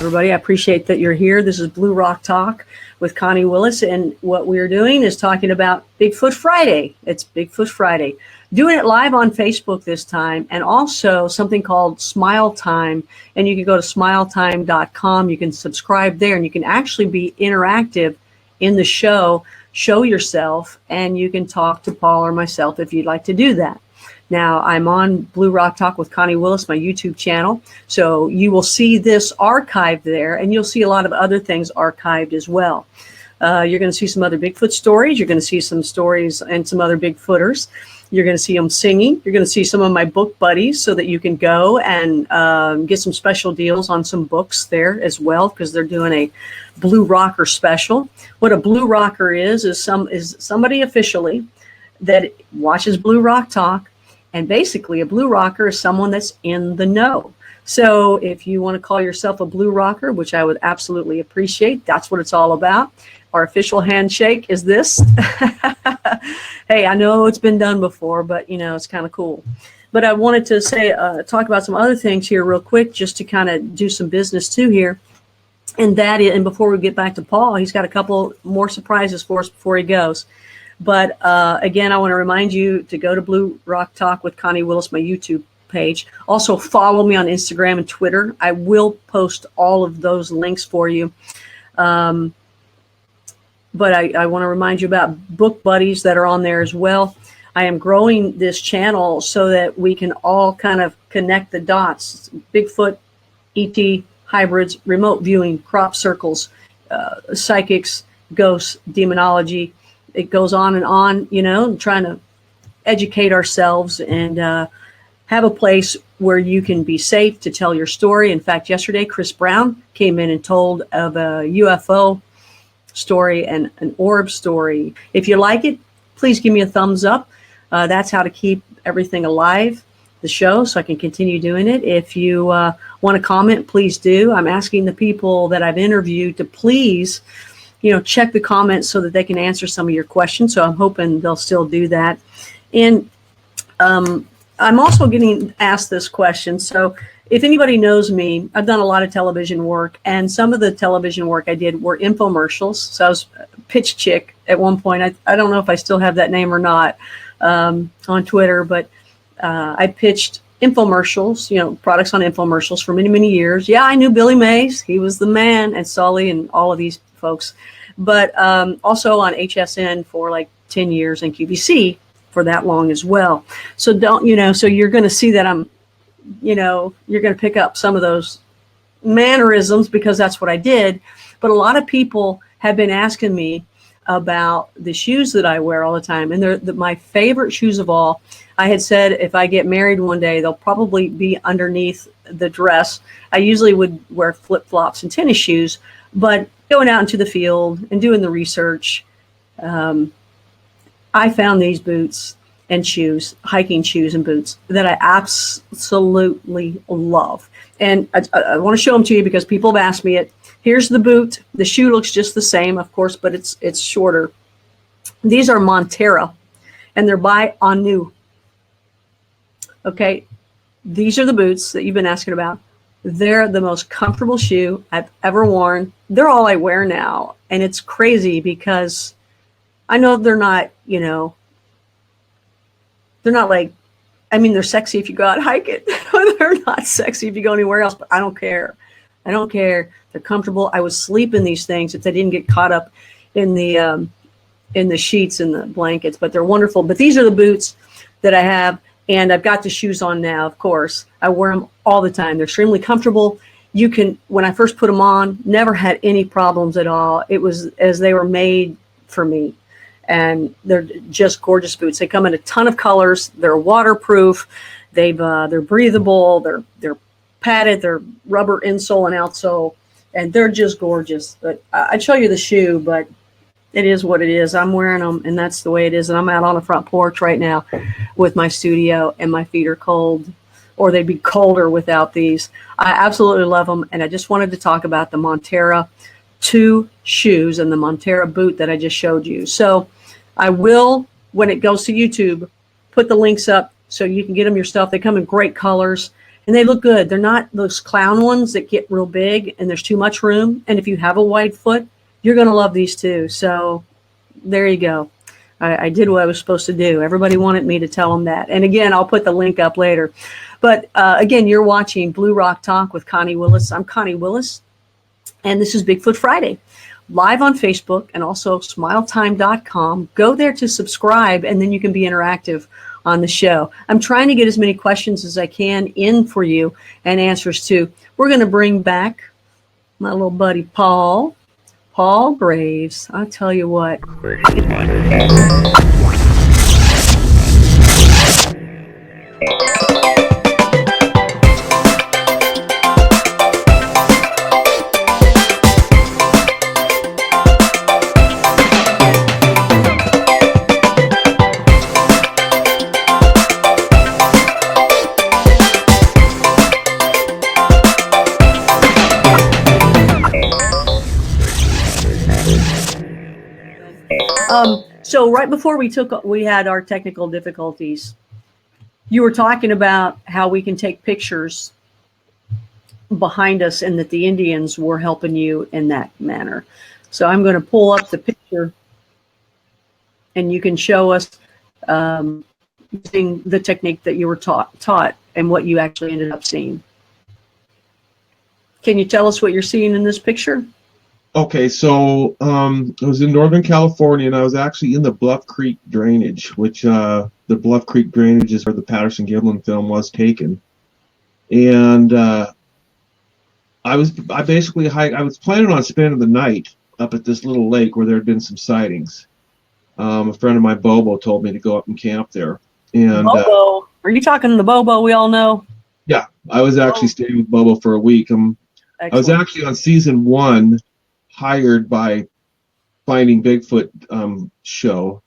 S1: Everybody, I appreciate that you're here. This is Blue Rock Talk with Connie Willis, and what we're doing is talking about Bigfoot Friday. It's Bigfoot Friday. Doing it live on Facebook this time, and also something called Smile Time, and you can go to smiletime.com. You can subscribe there, and you can actually be interactive in the show, show yourself, and you can talk to Paul or myself if you'd like to do that. Now, I'm on Blue Rock Talk with Connie Willis, my YouTube channel. So you will see this archived there, and you'll see a lot of other things archived as well. You're going to see some other Bigfoot stories. You're going to see some stories and some other Bigfooters. You're going to see them singing. You're going to see some of my book buddies so that you can go and get some special deals on some books there as well, because they're doing a Blue Rocker special. What a Blue Rocker is somebody officially that watches Blue Rock Talk. And basically, a Blue Rocker is someone that's in the know. So if you want to call yourself a Blue Rocker, which I would absolutely appreciate, that's what it's all about. Our official handshake is this. Hey, I know it's been done before, but, it's kind of cool. But I wanted to say, talk about some other things here real quick, just to kind of do some business too here. And before we get back to Paul, he's got a couple more surprises for us before he goes. But again, I want to remind you to go to Blue Rock Talk with Connie Willis, my YouTube page. Also, follow me on Instagram and Twitter. I will post all of those links for you. But I want to remind you about book buddies that are on there as well. I am growing this channel so that we can all kind of connect the dots. Bigfoot, ET, hybrids, remote viewing, crop circles, psychics, ghosts, demonology. It goes on, trying to educate ourselves and have a place where you can be safe to tell your story. In fact, yesterday, Chris Brown came in and told of a UFO story and an orb story. If you like it, please give me a thumbs up. That's how to keep everything alive, the show, so I can continue doing it. If you want to comment, please do. I'm asking the people that I've interviewed to please check the comments so that they can answer some of your questions. So I'm hoping they'll still do that. And I'm also getting asked this question. So if anybody knows me, I've done a lot of television work, and some of the television work I did were infomercials. So I was Pitch Chick at one point. I don't know if I still have that name or not on Twitter, but I pitched infomercials, products on infomercials for many, many years. Yeah, I knew Billy Mays. He was the man, and Sully and all of these folks, but also on HSN for like 10 years and QVC for that long as well. So so you're going to see that you're going to pick up some of those mannerisms because that's what I did. But a lot of people have been asking me about the shoes that I wear all the time. And they're my favorite shoes of all. I had said if I get married one day, they'll probably be underneath the dress. I usually would wear flip-flops and tennis shoes, but going out into the field and doing the research, I found these boots and shoes, hiking shoes and boots, that I absolutely love. And I want to show them to you because people have asked me it. Here's the boot. The shoe looks just the same, of course, but it's shorter. These are Montera, and they're by Anu. Okay, these are the boots that you've been asking about. They're the most comfortable shoe I've ever worn. They're all I wear now. And it's crazy because I know they're not, they're not like, they're sexy if you go out hiking. They're not sexy if you go anywhere else, but I don't care. I don't care. They're comfortable. I would sleep in these things if they didn't get caught up in the sheets and the blankets, but they're wonderful. But these are the boots that I have. And I've got the shoes on now, of course. I wear them all the time. They're extremely comfortable. When I first put them on, never had any problems at all. It was as they were made for me. And they're just gorgeous boots. They come in a ton of colors. They're waterproof. They're breathable. They're padded. They're rubber insole and outsole. And they're just gorgeous. But I'd show you the shoe, but it is what it is. I'm wearing them, and that's the way it is. And I'm out on the front porch right now with my studio, and my feet are cold, or they'd be colder without these. I absolutely love them, and I just wanted to talk about the Montera 2 shoes and the Montera boot that I just showed you. So I will, when it goes to YouTube, put the links up so you can get them yourself. They come in great colors, and they look good. They're not those clown ones that get real big and there's too much room. And if you have a wide foot, you're going to love these too. So there you go. I did what I was supposed to do. Everybody wanted me to tell them that. And again, I'll put the link up later. But again, you're watching Blue Rock Talk with Connie Willis. I'm Connie Willis, and this is Bigfoot Friday, live on Facebook and also smiletime.com. Go there to subscribe, and then you can be interactive on the show. I'm trying to get as many questions as I can in for you and answers too. We're going to bring back my little buddy Paul Graves. I'll tell you what. So right before we had our technical difficulties, you were talking about how we can take pictures behind us and that the Indians were helping you in that manner. So I'm going to pull up the picture and you can show us using the technique that you were taught and what you actually ended up seeing. Can you tell us what you're seeing in this picture?
S2: Okay, so I was in Northern California, and I was actually in the Bluff Creek drainage, which the Bluff Creek drainage is where the Patterson-Gimlin film was taken. And I was planning on spending the night up at this little lake where there had been some sightings. A friend of mine, Bobo, told me to go up and camp there. And
S1: Bobo, are you talking the Bobo we all know?
S2: Yeah, I was actually staying with Bobo for a week. I was actually on season 1. Hired by Finding Bigfoot show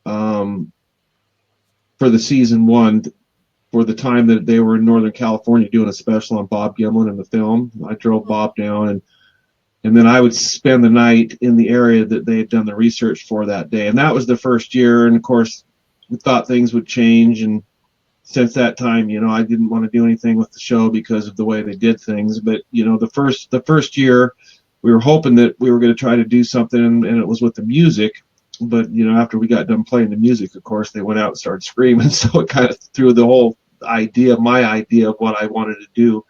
S2: for the season 1 for the time that they were in Northern California doing a special on Bob Gimlin in the film. I drove Bob down and then I would spend the night in the area that they had done the research for that day. And that was the first year. And of course, we thought things would change. And since that time, I didn't want to do anything with the show because of the way they did things. But, the first year, we were hoping that we were going to try to do something, and it was with the music. But, after we got done playing the music, of course, they went out and started screaming. So it kind of threw the whole my idea of what I wanted to do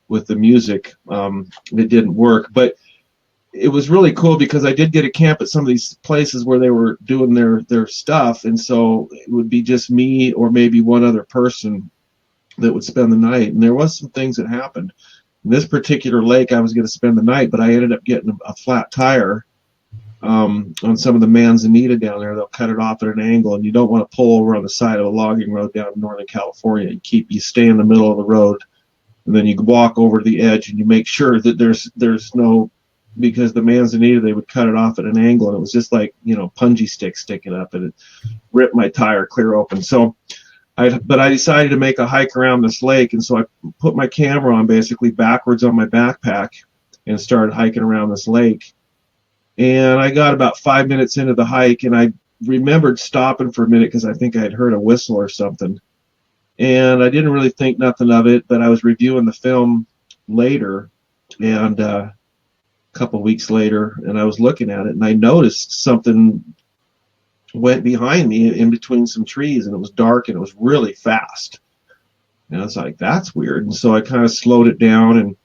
S2: with the music. It didn't work. But it was really cool because I did get a camp at some of these places where they were doing their stuff. And so it would be just me or maybe one other person that would spend the night. And there was some things that happened. In this particular lake, I was going to spend the night, but I ended up getting a flat tire on some of the manzanita down there. They'll cut it off at an angle, and you don't want to pull over on the side of a logging road down in Northern California. You stay in the middle of the road, and then you walk over to the edge, and you make sure that there's no, because the manzanita, they would cut it off at an angle, and it was just like, punji stick sticking up, and it ripped my tire clear open. So but I decided to make a hike around this lake, and so I put my camera on basically backwards on my backpack and started hiking around this lake. And I got about 5 minutes into the hike, and I remembered stopping for a minute because I think I had heard a whistle or something. And I didn't really think nothing of it, but I was reviewing the film later, and a couple weeks later, and I was looking at it, and I noticed something went behind me in between some trees, and it was dark and it was really fast. And I was like, that's weird. And so I kind of slowed it down, and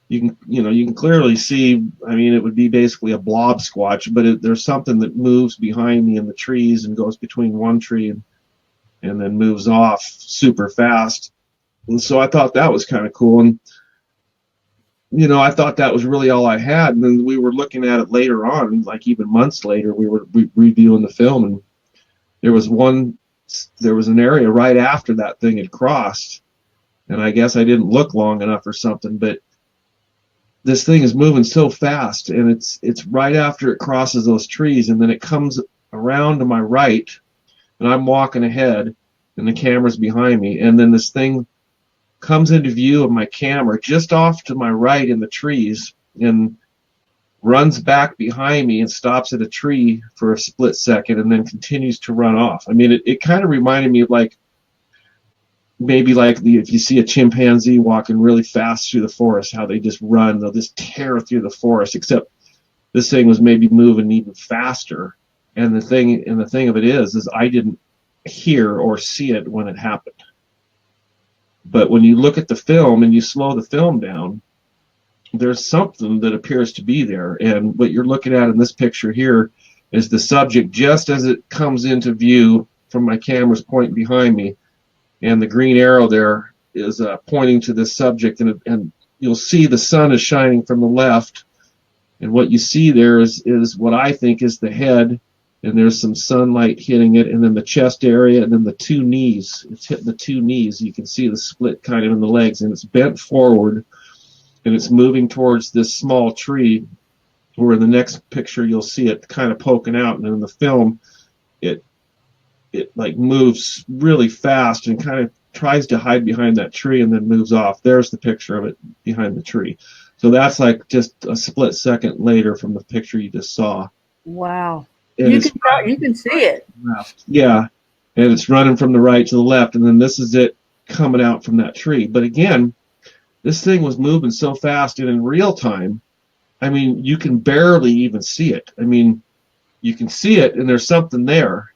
S2: you can clearly see, it would be basically a blob squatch, but there's something that moves behind me in the trees and goes between one tree and then moves off super fast. And so I thought that was kind of cool. And I thought that was really all I had. And then we were looking at it later on, like even months later, we were reviewing the film, and there was an area right after that thing had crossed. And I guess I didn't look long enough or something, but this thing is moving so fast, and it's right after it crosses those trees, and then it comes around to my right, and I'm walking ahead, and the camera's behind me, and then this thing comes into view of my camera just off to my right in the trees and runs back behind me and stops at a tree for a split second and then continues to run off. It kind of reminded me of like maybe like if you see a chimpanzee walking really fast through the forest, how they just run, they'll just tear through the forest, except this thing was maybe moving even faster. And the thing of it is I didn't hear or see it when it happened. But when you look at the film and you slow the film down, there's something that appears to be there. And what you're looking at in this picture here is the subject just as it comes into view from my camera's point behind me. And the green arrow there is pointing to this subject. And you'll see the sun is shining from the left. And what you see there is what I think is the head. And there's some sunlight hitting it, and then the chest area, and then the two knees. It's hitting the two knees. You can see the split kind of in the legs, and it's bent forward, and it's moving towards this small tree, where in the next picture you'll see it kind of poking out, and in the film it like moves really fast and kind of tries to hide behind that tree and then moves off. There's the picture of it behind the tree. So that's like just a split second later from the picture you just saw.
S1: Wow. You can see it.
S2: Yeah, and it's running from the right to the left, and then this is it coming out from that tree. But again, this thing was moving so fast, and in real time, I mean, you can barely even see it. I mean, you can see it, and there's something there,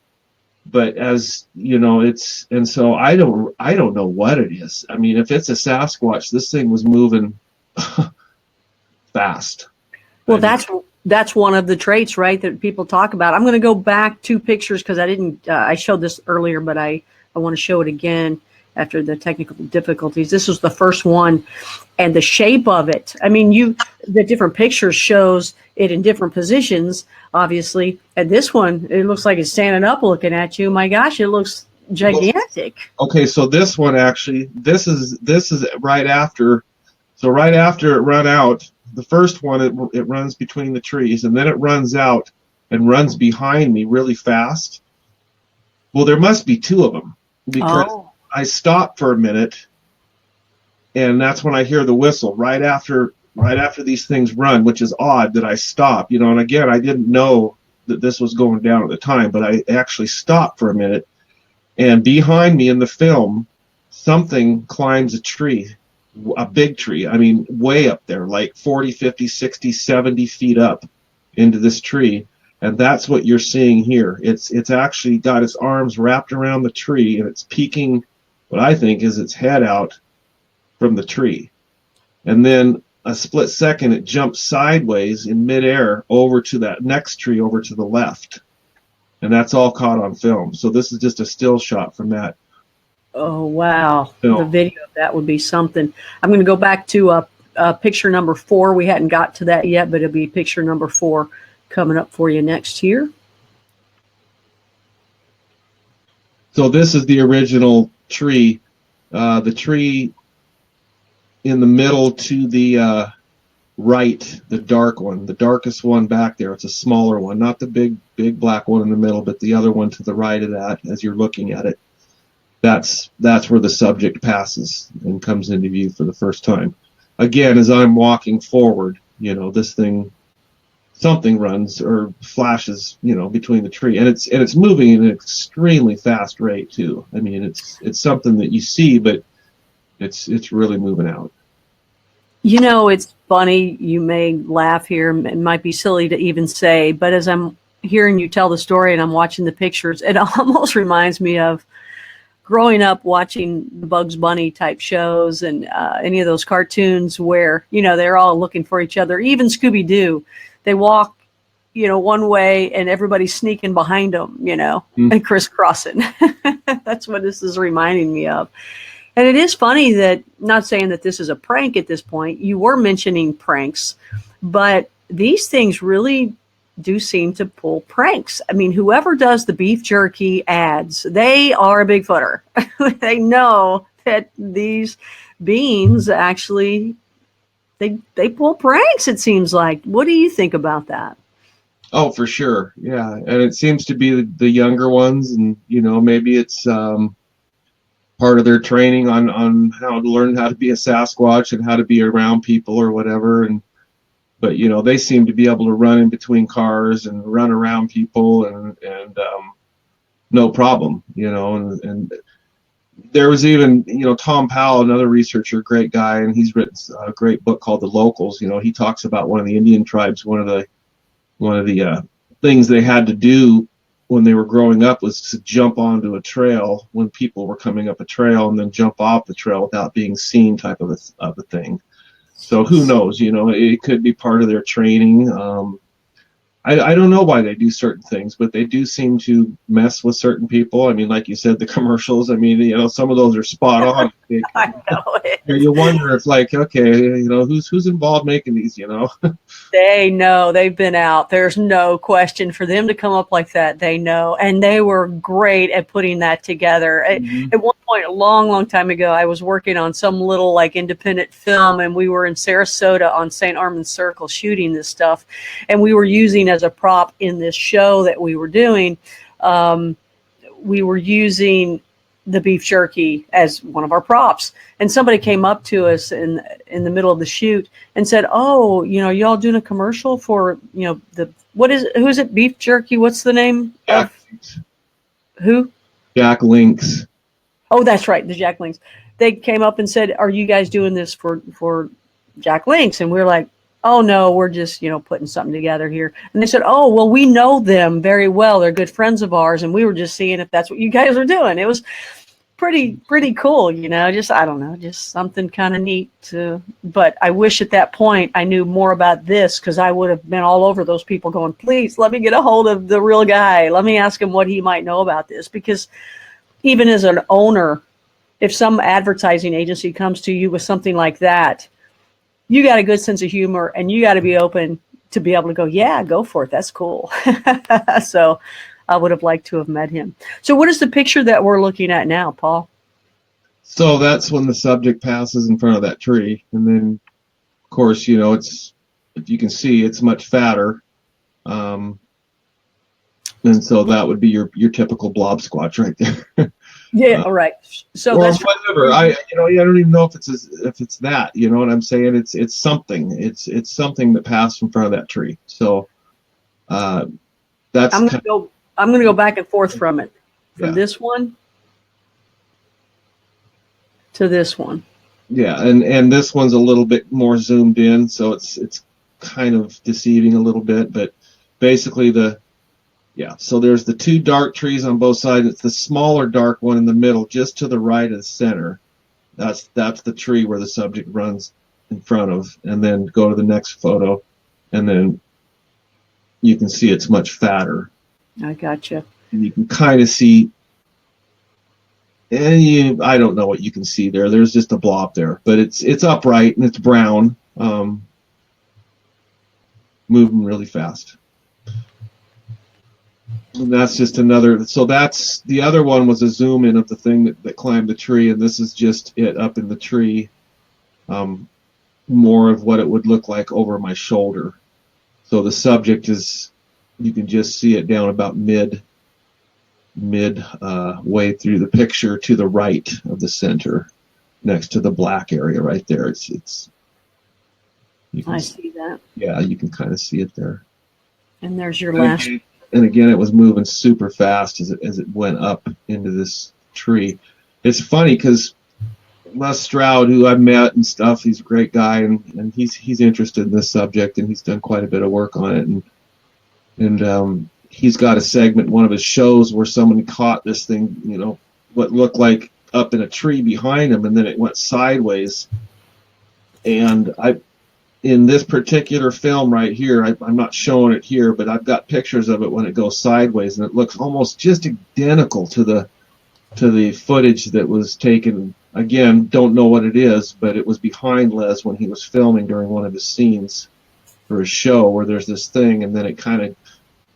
S2: but as you know, and so I don't know what it is. I mean, if it's a Sasquatch, this thing was moving fast.
S1: Well, that's one of the traits, right, that people talk about. I'm going to go back 2 pictures because I showed this earlier, but I want to show it again after the technical difficulties. This was the first one, and the shape of it. I mean, the different pictures shows it in different positions, obviously. And this one, it looks like it's standing up looking at you. My gosh, it looks gigantic.
S2: Okay, so this one actually, this is right after. So right after it run out. The first one, it runs between the trees, and then it runs out and runs behind me really fast. Well, there must be 2 of them because I stopped for a minute, and that's when I hear the whistle right after these things run, which is odd that I stop. You know, and again, I didn't know that this was going down at the time, but I actually stopped for a minute, and behind me in the film, something climbs a tree. A big tree, I mean, way up there, like 40, 50, 60, 70 feet up into this tree. And that's what you're seeing here. It's actually got its arms wrapped around the tree, and it's peeking what I think is its head out from the tree. And then a split second, it jumps sideways in midair over to that next tree over to the left. And that's all caught on film. So this is just a still shot from that.
S1: Oh, wow. The video of that would be something. I'm going to go back to picture number 4. We hadn't got to that yet, but it'll be picture number 4 coming up for you next here.
S2: So this is the original tree. The tree in the middle to the right, the dark one, the darkest one back there. It's a smaller one, not the big black one in the middle, but the other one to the right of that as you're looking at it. That's where the subject passes and comes into view for the first time. Again, as I'm walking forward, you know, this thing, something runs or flashes, you know, between the tree, and it's moving at an extremely fast rate too. I mean, it's something that you see, but it's really moving out.
S1: You know, it's funny. You may laugh here. It might be silly to even say, but as I'm hearing you tell the story and I'm watching the pictures, it almost reminds me of growing up watching the Bugs Bunny type shows and any of those cartoons where, you know, they're all looking for each other. Even Scooby-Doo, they walk, you know, one way and everybody's sneaking behind them, you know, and crisscrossing. That's what this is reminding me of. And it is funny that, not saying that this is a prank at this point, you were mentioning pranks, but these things really do seem to pull pranks. I mean, whoever does the beef jerky ads, they are a Bigfooter. They know that these beings actually, they pull pranks, it seems like. What do you think about that?
S2: Oh, for sure. Yeah. And it seems to be the younger ones, and, you know, maybe it's part of their training on how to learn how to be a Sasquatch and how to be around people or whatever. But, you know, they seem to be able to run in between cars and run around people and no problem, you know, and there was even, Tom Powell, another researcher, great guy, and he's written a great book called The Locals. He talks about one of the Indian tribes. One of the things they had to do when they were growing up was to jump onto a trail when people were coming up a trail, and then jump off the trail without being seen, type of a thing. So who knows? It could be part of their training. I don't know why they do certain things, but they do seem to mess with certain people. I mean, like you said, the commercials. I mean, some of those are spot on.
S1: I know it.
S2: You wonder if, like, okay, who's involved making these?
S1: They know, they've been out. There's no question for them to come up like that. They know, and they were great at putting that together.
S2: Mm-hmm.
S1: At one point, a long, long time ago, I was working on some little like independent film, and we were in Sarasota on St. Armand's Circle shooting this stuff, and we were using as a prop in this show that we were doing. We were using the beef jerky as one of our props, and somebody came up to us in the middle of the shoot and said, "Oh, y'all doing a commercial for who's it, beef jerky? What's the name of who?
S2: Jack Links.
S1: Oh, that's right, the Jack Links." They came up and said, "Are you guys doing this for Jack Links?" And we're like, "Oh no, we're just putting something together here." And they said, "Oh, well, we know them very well. They're good friends of ours, and we were just seeing if that's what you guys are doing." It was pretty cool, just, I don't know, just something kind of neat but I wish at that point I knew more about this, because I would have been all over those people going, "Please let me get a hold of the real guy. Let me ask him what he might know about this." Because even as an owner, if some advertising agency comes to you with something like that, you got a good sense of humor, and you got to be open to be able to go, "Yeah, go for it. That's cool." So I would have liked to have met him. So what is the picture that we're looking at now, Paul?
S2: So that's when the subject passes in front of that tree. And then, of course, it's, if you can see, it's much fatter. And so that would be your typical blob squatch right there.
S1: Yeah, all right. So
S2: or
S1: that's
S2: whatever. I don't even know if it's that. You know what I'm saying? It's something. It's something that passed in front of that tree. So that's.
S1: I'm gonna go back and forth from it, from this one to this one.
S2: Yeah, and this one's a little bit more zoomed in, so it's kind of deceiving a little bit, but basically so there's the two dark trees on both sides. It's the smaller dark one in the middle, just to the right of the center. That's the tree where the subject runs in front of, and then go to the next photo, and then you can see it's much fatter.
S1: I gotcha.
S2: And you can kind of see, I don't know what you can see there. There's just a blob there, but it's upright and it's brown, moving really fast. And that's just another. So that's the other one, was a zoom in of the thing that climbed the tree, and this is just it up in the tree. More of what it would look like over my shoulder. So the subject is, you can just see it down about mid way through the picture, to the right of the center, next to the black area right there. It's.
S1: I see that.
S2: Yeah, you can kind of see it there.
S1: And there's your last.
S2: And again, it was moving super fast as it went up into this tree. It's funny because Les Stroud, who I've met and stuff, he's a great guy, and he's interested in this subject, and he's done quite a bit of work on it, and he's got a segment in one of his shows where someone caught this thing, what looked like up in a tree behind him, and then it went sideways. And in this particular film right here, I'm not showing it here, but I've got pictures of it when it goes sideways, and it looks almost just identical to the footage that was taken. Again, don't know what it is, but it was behind Les when he was filming during one of his scenes for his show, where there's this thing, and then it kind of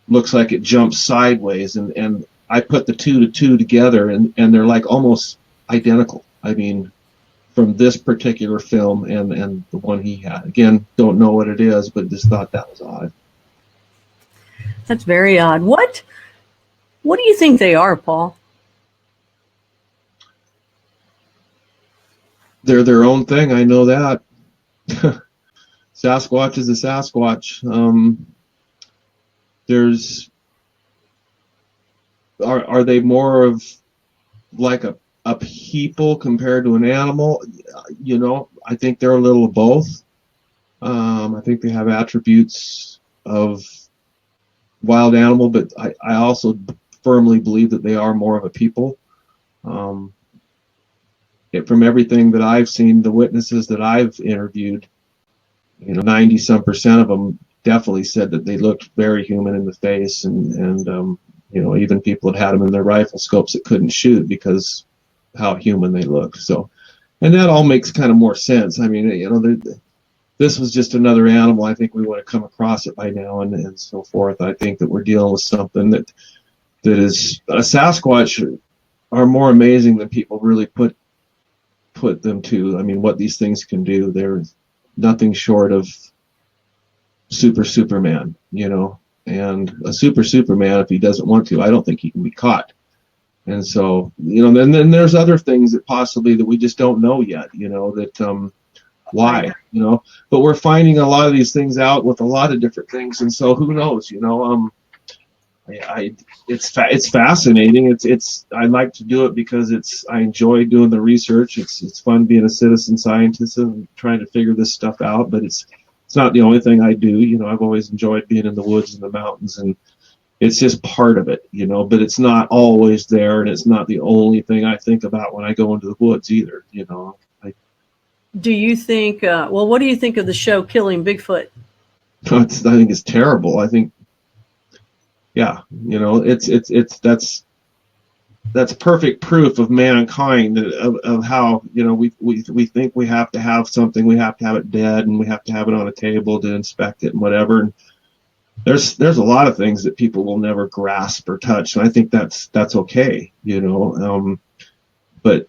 S2: looks like it jumps sideways, and I put the two together, and they're like almost identical. I mean, from this particular film and the one he had. Again, don't know what it is, but just thought that was odd.
S1: That's very odd. What do you think they are, Paul?
S2: They're their own thing. I know that. Sasquatch is a Sasquatch. Are they more of like a a people compared to an animal, you know, I think they're a little of both. I think they have attributes of wild animal, but I also firmly believe that they are more of a people. From everything that I've seen, the witnesses that I've interviewed, you know, 90% of them definitely said that they looked very human in the face, and you know, even people that had them in their rifle scopes that couldn't shoot because how human they looked. So, and that all makes kind of more sense. I mean, you know, this was just another animal. I think we would have come across it by now, and so forth. I think that we're dealing with something that is a Sasquatch are more amazing than people really put them to. I mean, what these things can do, they're nothing short of Superman, you know. And a Superman, if he doesn't want to, I don't think he can be caught. And so, you know, then there's other things that possibly that we just don't know yet, you know, that why, you know, but we're finding a lot of these things out with a lot of different things, and so who knows, you know. It's fascinating. I like to do it because I enjoy doing the research. It's fun being a citizen scientist and trying to figure this stuff out, but it's not the only thing I do. You know, I've always enjoyed being in the woods and the mountains, and it's just part of it, you know, but it's not always there, and it's not the only thing I think about when I go into the woods either, you know.
S1: Do you think, well, what do you think of the show Killing Bigfoot?
S2: I think it's terrible. I think, yeah, you know, that's perfect proof of mankind, of how, you know, we think we have to have something, we have to have it dead, and we have to have it on a table to inspect it and whatever. And there's a lot of things that people will never grasp or touch, and I think that's okay, you know. But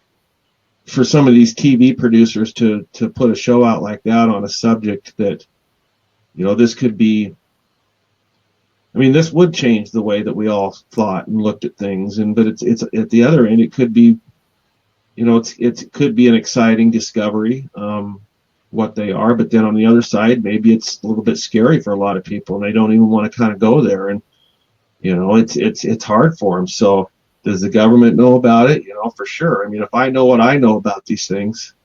S2: for some of these TV producers to put a show out like that on a subject that, you know, this could be, I mean, this would change the way that we all thought and looked at things, but it's at the other end, it could be, you know, it could be an exciting discovery, what they are, but then on the other side, maybe it's a little bit scary for a lot of people, and they don't even want to kind of go there, and you know, it's hard for them. So, does the government know about it? You know, for sure. I mean, if I know what I know about these things,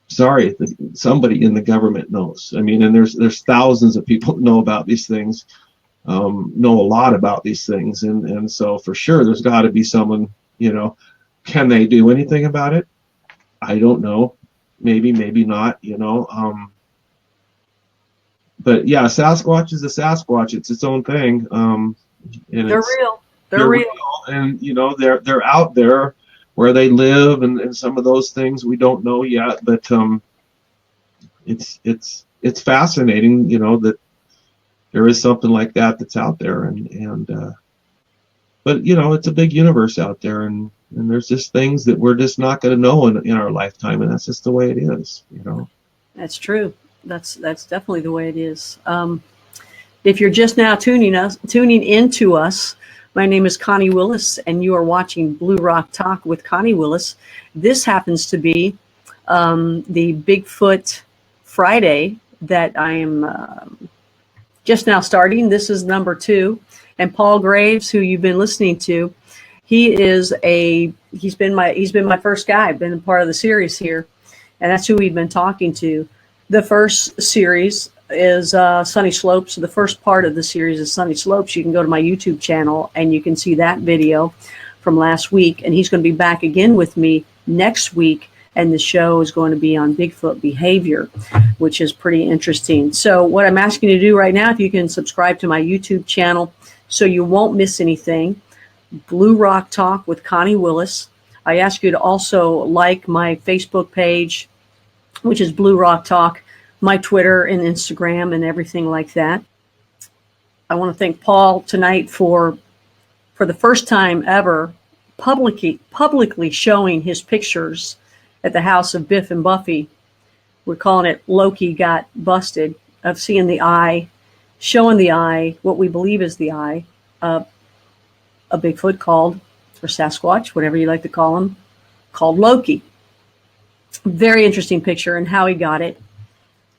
S2: sorry, somebody in the government knows. I mean, and there's thousands of people that know about these things. Know a lot about these things, and so for sure there's got to be someone, you know. Can they do anything about it? I don't know. Maybe not, you know. But yeah, Sasquatch is a Sasquatch. It's its own thing. And
S1: they're real. They're real.
S2: And you know, they're out there where they live, and some of those things we don't know yet, but it's fascinating, you know, that there is something like that that's out there, and but you know, it's a big universe out there, and there's just things that we're just not going to know in our lifetime, and that's just the way it is, you know.
S1: That's true. That's definitely the way it is. If you're just now tuning into us, my name is Connie Willis, and you are watching Blue Rock Talk with Connie Willis. This happens to be the Bigfoot Friday that I am just now starting. This is number 2, and Paul Graves, who you've been listening to, he's been my first guy, been a part of the series here, and that's who we've been talking to. The first series is Sunny Slopes. The first part of the series is Sunny Slopes. You can go to my YouTube channel and you can see that video from last week, and he's going to be back again with me next week, and the show is going to be on Bigfoot behavior, which is pretty interesting. So what I'm asking you to do right now, if you can subscribe to my YouTube channel so you won't miss anything, Blue Rock Talk with Connie Willis. I ask you to also like my Facebook page, which is Blue Rock Talk, my Twitter and Instagram and everything like that. I want to thank Paul tonight for the first time ever publicly showing his pictures at the house of Biff and Buffy. We're calling it Loki Got Busted, of seeing the eye, showing the eye, what we believe is the eye, a Bigfoot called, or Sasquatch, whatever you like to call him, called Loki. Very interesting picture, and how he got it.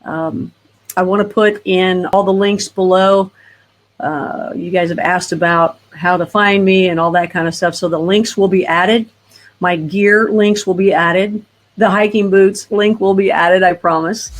S1: I want to put in all the links below. You guys have asked about how to find me and all that kind of stuff, so the links will be added My gear links will be added. The hiking boots link will be added, I promise.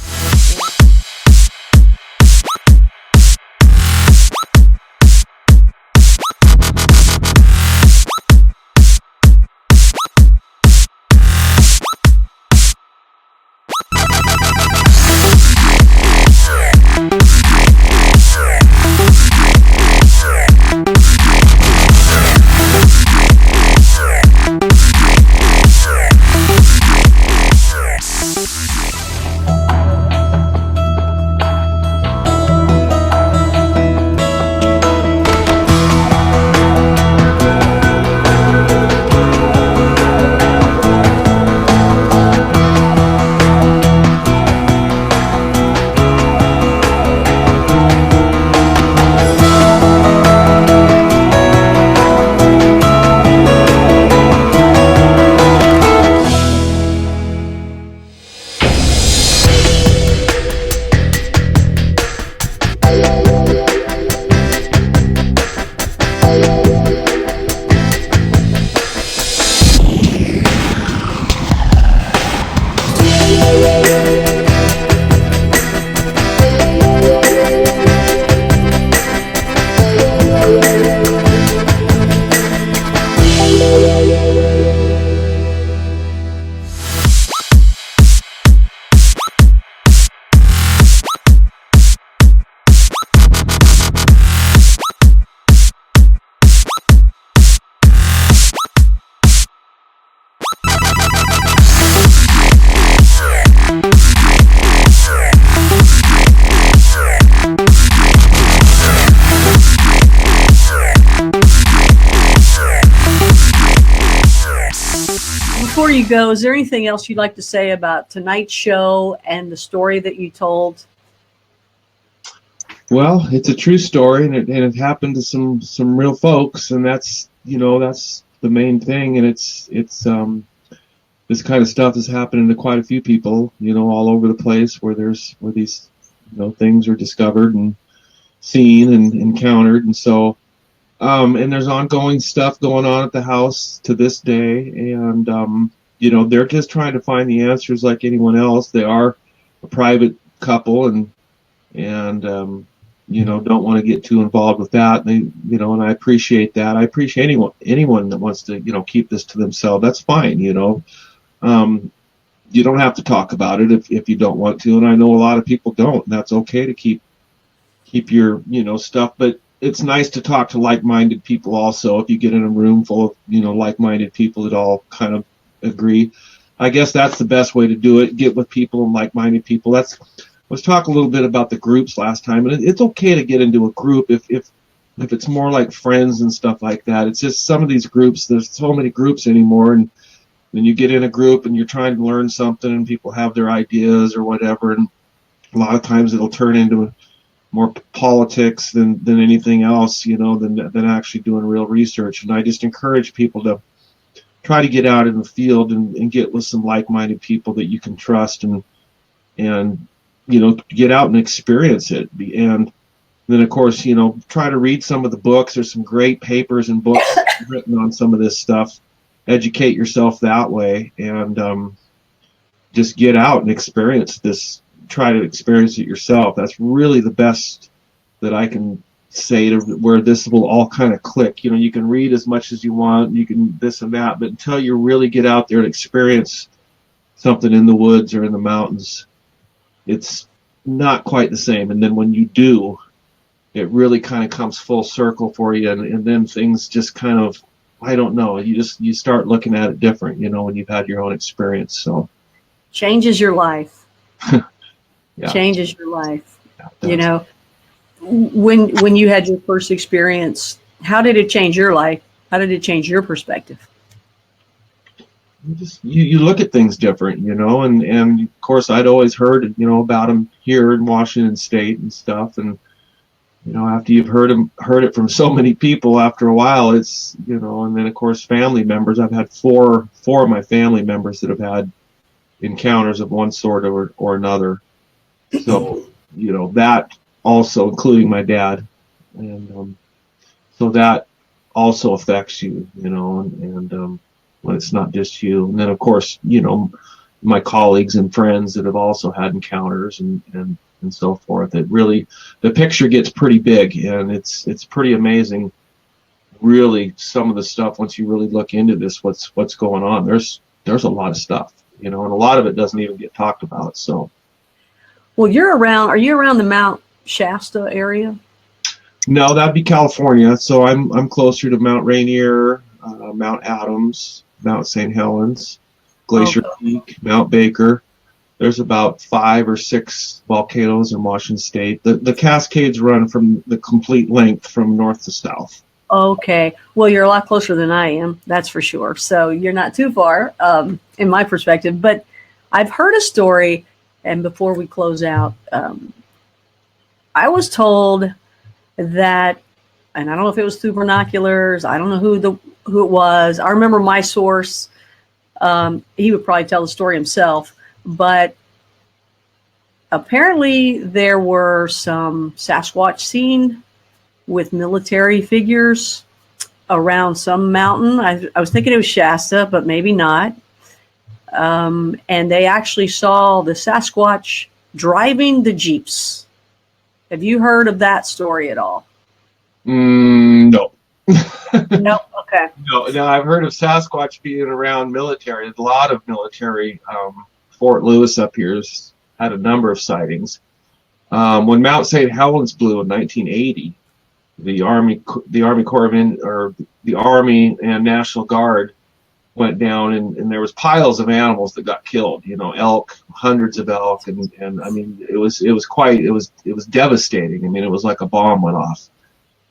S1: Before you go, is there anything else you'd like to say about tonight's show and the story that you told?
S2: Well, it's a true story, and it happened to some real folks, and that's that's the main thing. And it's this kind of stuff is happening to quite a few people, all over the place where these things are discovered and seen and encountered, and so and there's ongoing stuff going on at the house to this day, and they're just trying to find the answers like anyone else. They are a private couple, and don't want to get too involved with that. And I appreciate that. I appreciate anyone that wants to, keep this to themselves. That's fine. You don't have to talk about it if you don't want to. And I know a lot of people don't, and that's okay to keep your, stuff. But it's nice to talk to like-minded people also. If you get in a room full of, like-minded people that all kind of agree, I guess that's the best way to do it. Get with people and like-minded people. Let's talk a little bit about the groups last time. And it's okay to get into a group if it's more like friends and stuff like that. It's just some of these groups, there's so many groups anymore, and then you get in a group and you're trying to learn something and people have their ideas or whatever, and a lot of times it'll turn into more politics than anything else, than actually doing real research. And I just encourage people to try to get out in the field and get with some like-minded people that you can trust and get out and experience it. And then, of course, try to read some of the books. There's some great papers and books written on some of this stuff. Educate yourself that way, and just get out and experience this. Try to experience it yourself. That's really the best that I can say to where this will all kind of click. You can read as much as you want, you can this and that, but until you really get out there and experience something in the woods or in the mountains, it's not quite the same. And then when you do, it really kind of comes full circle for you, and then things just kind of, I don't know, you start looking at it different, when you've had your own experience. So
S1: changes your life.
S2: Yeah.
S1: Changes your life. Yeah, when you had your first experience, how did it change your life? How did it change your perspective?
S2: You look at things different, and of course I'd always heard, about them here in Washington State and stuff, and after you've heard it from so many people, after a while, it's and then of course family members. I've had four of my family members that have had encounters of one sort or another. So that also, including my dad, and so that also affects you, and when it's not just you. And then, of course, you know, my colleagues and friends that have also had encounters and so forth. It really, the picture gets pretty big, and it's pretty amazing. Really, some of the stuff, once you really look into this, what's going on. There's a lot of stuff, you know, and a lot of it doesn't even get talked about. So,
S1: well, are you around the Mount Shasta area?
S2: No, that'd be California. So I'm closer to Mount Rainier, Mount Adams, Mount St. Helens, Glacier Peak, Mount Baker. There's about 5 or 6 volcanoes in Washington State. The Cascades run from the complete length from north to south.
S1: Okay. Well, you're a lot closer than I am, that's for sure. So you're not too far, in my perspective. But I've heard a story, and before we close out, I was told that, and I don't know if it was through binoculars, I don't know who it was. I remember my source. He would probably tell the story himself, but apparently there were some Sasquatch seen with military figures around some mountain. I was thinking it was Shasta, but maybe not. And they actually saw the Sasquatch driving the Jeeps. Have you heard of that story at all?
S2: No.
S1: No. Okay.
S2: No, I've heard of Sasquatch being around military. There's a lot of military. Fort Lewis up here has had a number of sightings. When Mount St. Helens blew in 1980, the Army Corps of the Army and National Guard went down, and there was piles of animals that got killed. You know, elk, hundreds of elk, and I mean, it was devastating. I mean, it was like a bomb went off.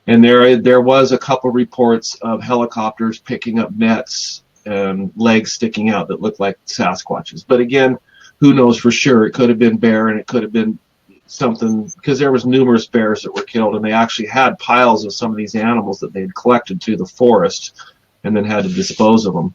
S2: And there was a couple reports of helicopters picking up nets and legs sticking out that looked like Sasquatches. But again, who knows for sure? It could have been bear, and it could have been something, because there was numerous bears that were killed, and they actually had piles of some of these animals that they had collected to the forest and then had to dispose of them.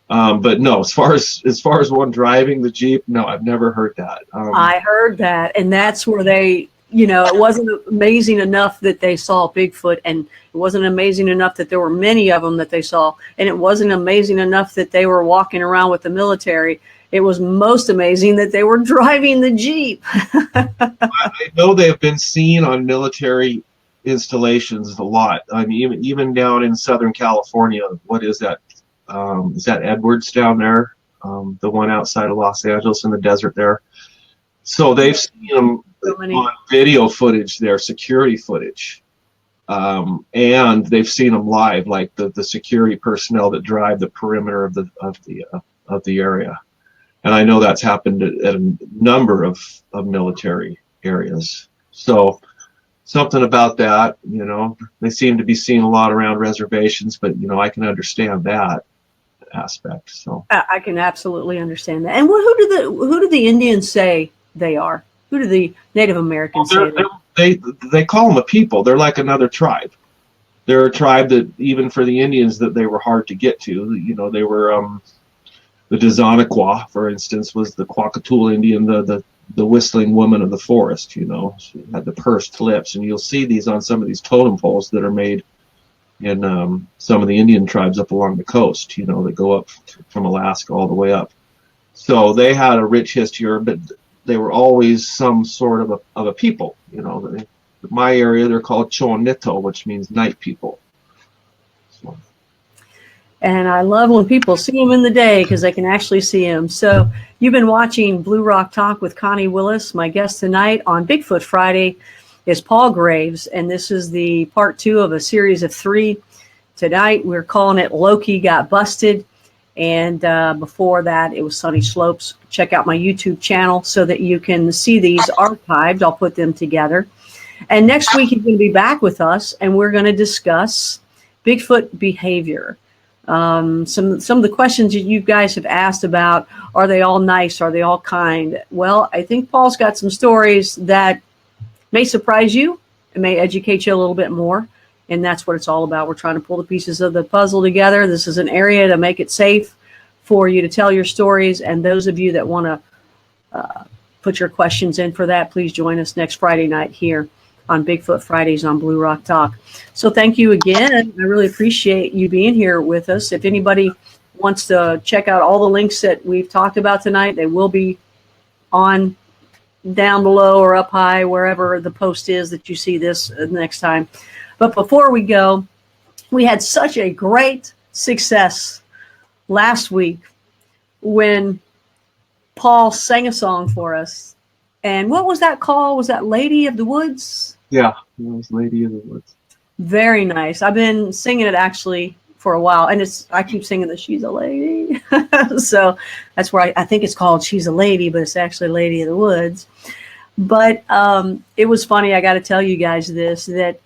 S2: But no, as far as one driving the Jeep, no, I've never heard that.
S1: I heard that, and that's where they, you know, it wasn't amazing enough that they saw Bigfoot, and it wasn't amazing enough that there were many of them that they saw, and it wasn't amazing enough that they were walking around with the military. It was most amazing that they were driving the Jeep.
S2: I know they have been seen on military installations a lot. I mean, even down in Southern California. What is that? Is that Edwards down there? The one outside of Los Angeles in the desert there. So they've seen them on video footage, their security footage, and they've seen them live, like the security personnel that drive the perimeter of the area. And I know that's happened at a number of military areas. So something about that, you know, they seem to be seen a lot around reservations, but you know, I can understand that aspect. So
S1: I can absolutely understand that. And who do the Indians say they are? Who do the Native Americans say?
S2: They call them a people. They're like another tribe. They're a tribe that, even for the Indians, that they were hard to get to. You know, they were the Dezanaquah, for instance, was the Quacatool Indian, the whistling woman of the forest. You know, she had the pursed lips, and you'll see these on some of these totem poles that are made in some of the Indian tribes up along the coast. You know, that go up from Alaska all the way up. So they had a rich history, but they were always some sort of a people. You know, in my area they're called Chonito, which means night people. So.
S1: And I love when people see them in the day, because they can actually see them. So you've been watching Blue Rock Talk with Connie Willis. My guest tonight on Bigfoot Friday is Paul Graves, and this is the part 2 of a series of 3. Tonight we're calling it Loki Got Busted, and before that it was Sunny Slopes. Check out my YouTube channel so that you can see these archived. I'll put them together. And next week he's going to be back with us, and we're going to discuss Bigfoot behavior. Some of the questions that you guys have asked about, are they all nice? Are they all kind? Well, I think Paul's got some stories that may surprise you and may educate you a little bit more. And that's what it's all about. We're trying to pull the pieces of the puzzle together. This is an area to make it safe for you to tell your stories. And those of you that want to put your questions in for that, please join us next Friday night here on Bigfoot Fridays on Blue Rock Talk. So thank you again. I really appreciate you being here with us. If anybody wants to check out all the links that we've talked about tonight, they will be on down below or up high, wherever the post is that you see this next time. But before we go, we had such a great success last week when Paul sang a song for us. And what was that called? Was that Lady of the Woods?
S2: Yeah, it was Lady of the Woods.
S1: Very nice. I've been singing it actually for a while, and I keep singing that she's a lady. So that's where I think it's called She's a Lady, but it's actually Lady of the Woods. But it was funny. I got to tell you guys this, that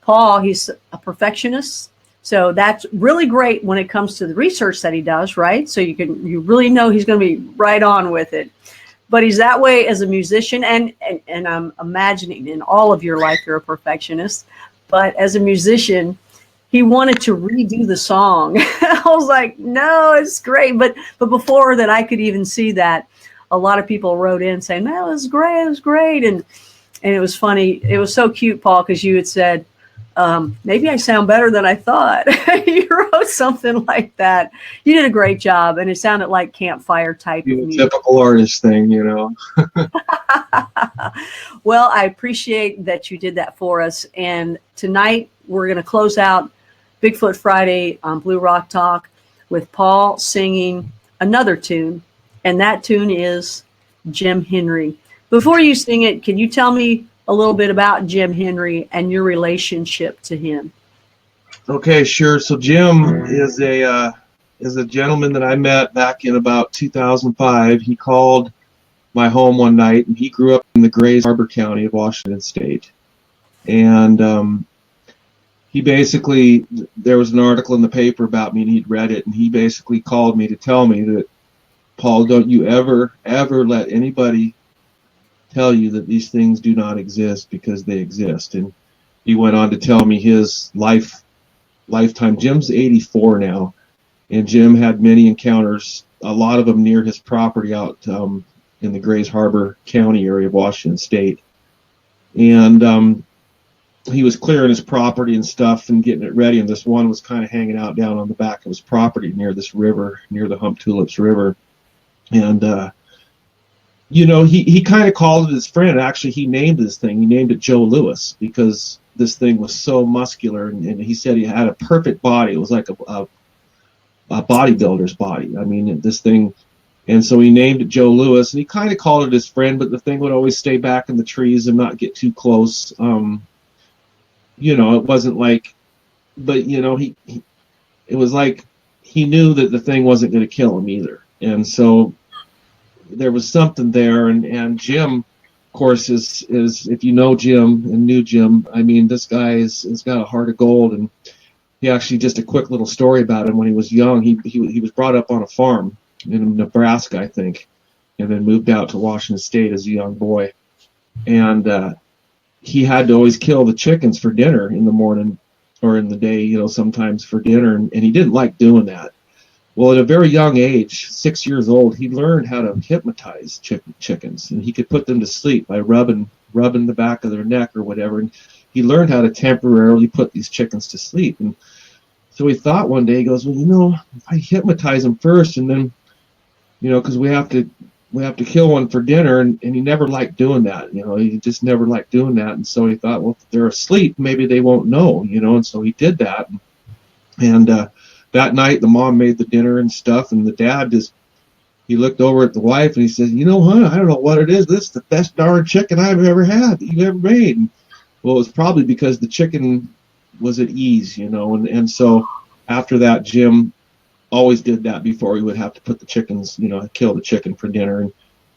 S1: Paul, he's a perfectionist. So that's really great when it comes to the research that he does, right? So you really know he's going to be right on with it. But he's that way as a musician, and I'm imagining in all of your life you're a perfectionist. But as a musician, he wanted to redo the song. I was like, no, it's great. But before that I could even see that, a lot of people wrote in saying, "Man, it was great. And it was funny. It was so cute, Paul, because you had said, maybe I sound better than I thought." You wrote something like that. You did a great job, and it sounded like campfire type of music.
S2: Typical artist thing, you know.
S1: Well, I appreciate that you did that for us. And tonight we're going to close out Bigfoot Friday on Blue Rock Talk with Paul singing another tune, and that tune is Jim Henry. Before you sing it, can you tell me a little bit about Jim Henry and your relationship to him?
S2: Okay, sure. So Jim is a gentleman that I met back in about 2005. He called my home one night, and he grew up in the Grays Harbor County of Washington State. And he basically, there was an article in the paper about me, and he'd read it, and he basically called me to tell me that, Paul, don't you ever let anybody tell you that these things do not exist, because they exist. And he went on to tell me his lifetime. Jim's 84 now, and Jim had many encounters, a lot of them near his property out in the Grays Harbor County area of Washington State. And he was clearing his property and stuff and getting it ready, and this one was kind of hanging out down on the back of his property near this river, near the Hump Tulips River. And you know, he kind of called it his friend. Actually, he named this thing. He named it Joe Louis, because this thing was so muscular, and he said he had a perfect body. It was like a bodybuilder's body. I mean, this thing. And so he named it Joe Louis, and he kind of called it his friend, but the thing would always stay back in the trees and not get too close. You know, it wasn't like, but you know, it was like he knew that the thing wasn't going to kill him either. And so there was something there, and Jim, of course, is if you know Jim and knew Jim, I mean, this guy has got a heart of gold. And he actually, just a quick little story about him. When he was young, he was brought up on a farm in Nebraska, I think, and then moved out to Washington State as a young boy. And he had to always kill the chickens for dinner in the morning or in the day, you know, sometimes for dinner, and he didn't like doing that. Well, at a very young age, 6 years old, he learned how to hypnotize chickens, and he could put them to sleep by rubbing the back of their neck or whatever. And he learned how to temporarily put these chickens to sleep. And so he thought one day, he goes, well, you know, if I hypnotize them first, and then, you know, because we have to kill one for dinner, and he never liked doing that. You know, he just never liked doing that. And so he thought, well, if they're asleep, maybe they won't know, you know. And so he did that. And that night, the mom made the dinner and stuff, and the dad he looked over at the wife and he said, you know, honey, I don't know what it is. This is the best darn chicken I've ever had that you've ever made. And, well, it was probably because the chicken was at ease, you know. And so after that, Jim always did that before he would have to put the chickens, you know, kill the chicken for dinner.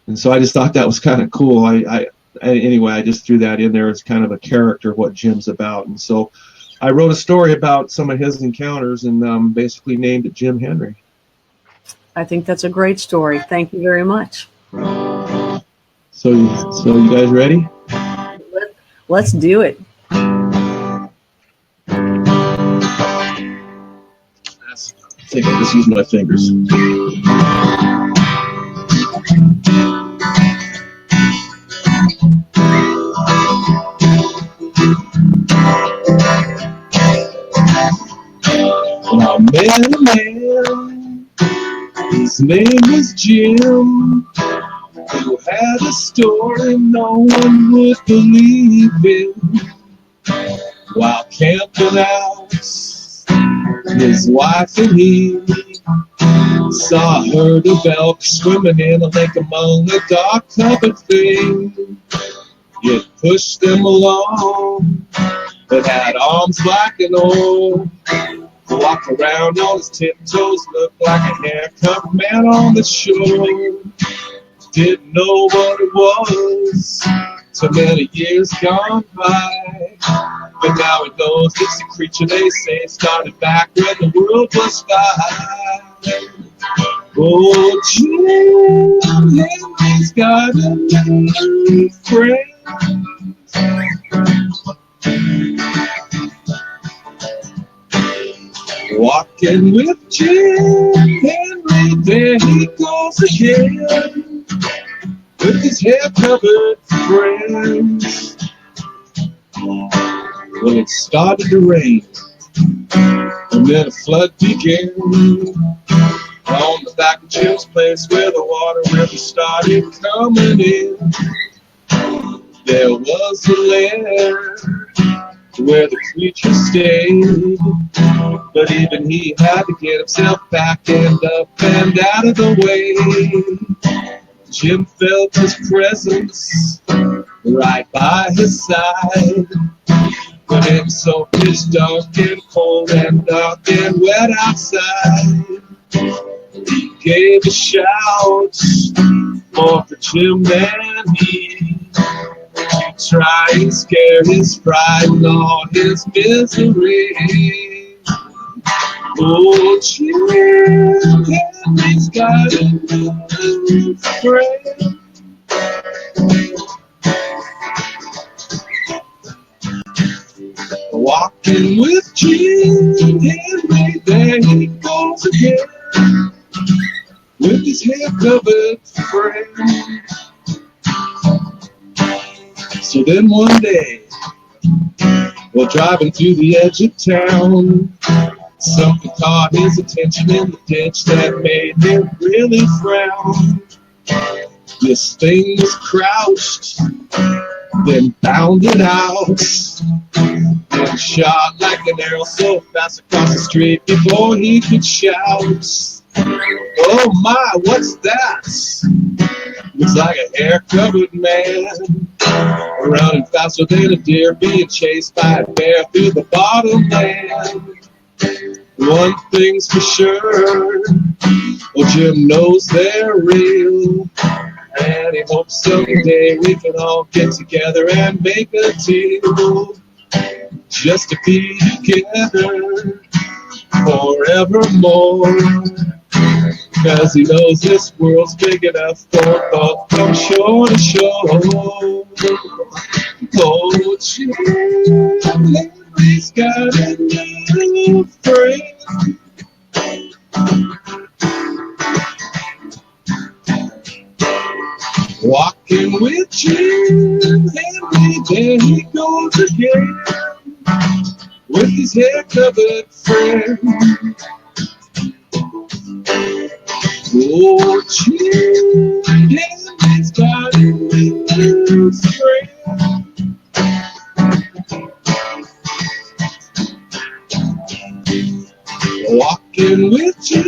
S2: And so I just thought that was kind of cool. Anyway, I just threw that in there as kind of a character of what Jim's about. And so I wrote a story about some of his encounters and basically named it Jim Henry.
S1: I think that's a great story. Thank you very much.
S2: So you guys ready?
S1: Let's do it.
S2: I think I'll just use my fingers. Now, man, His name was Jim, who had a story no one would believe in. While camping out, his wife and he saw a herd of elk swimming in a lake among a dark covered thing. It pushed them along, but had arms like an oar. Walked around on his tiptoes, looked like a hair-covered man on the shore. Didn't know what it was till many years gone by. But now he knows it's a creature they say started back when the world was fine. Oh, Jim Henry's got a new friend. Walking with Jim Henry, there he goes again, with his hair-covered friends. Well, it started to rain, and then a flood began on the back of Jim's place where the water river started coming in. There was a lair where the creature stayed, but even he had to get himself back and up and out of the way. Jim felt his presence right by his side, but it was so pitch dark and cold and dark and wet outside. He gave a shout, more for Jim than he, to try and scare his pride and all his misery. Oh, Jim Henry's got a new friend. Walking with Jim Henry, there he goes again, with his hair-covered friend. So then one day, while driving through the edge of town, something caught his attention in the ditch that made him really frown. This thing was crouched, then bounded out, then shot like an arrow so fast across the street before he could shout. Oh my, what's that? Looks like a hair-covered man, running faster than a deer, being chased by a bear through the bottomland. One thing's for sure, well, Jim knows they're real, and he hopes someday we can all get together and make a deal, just to be together forevermore. Cause he knows this world's big enough for both from shore to shore. Oh, Jim Henry's got a new friend. Walking with Jim Henry, there he goes again, with his hair-covered friend. Oh, Jim Henry's got a new friend. Walking with Jim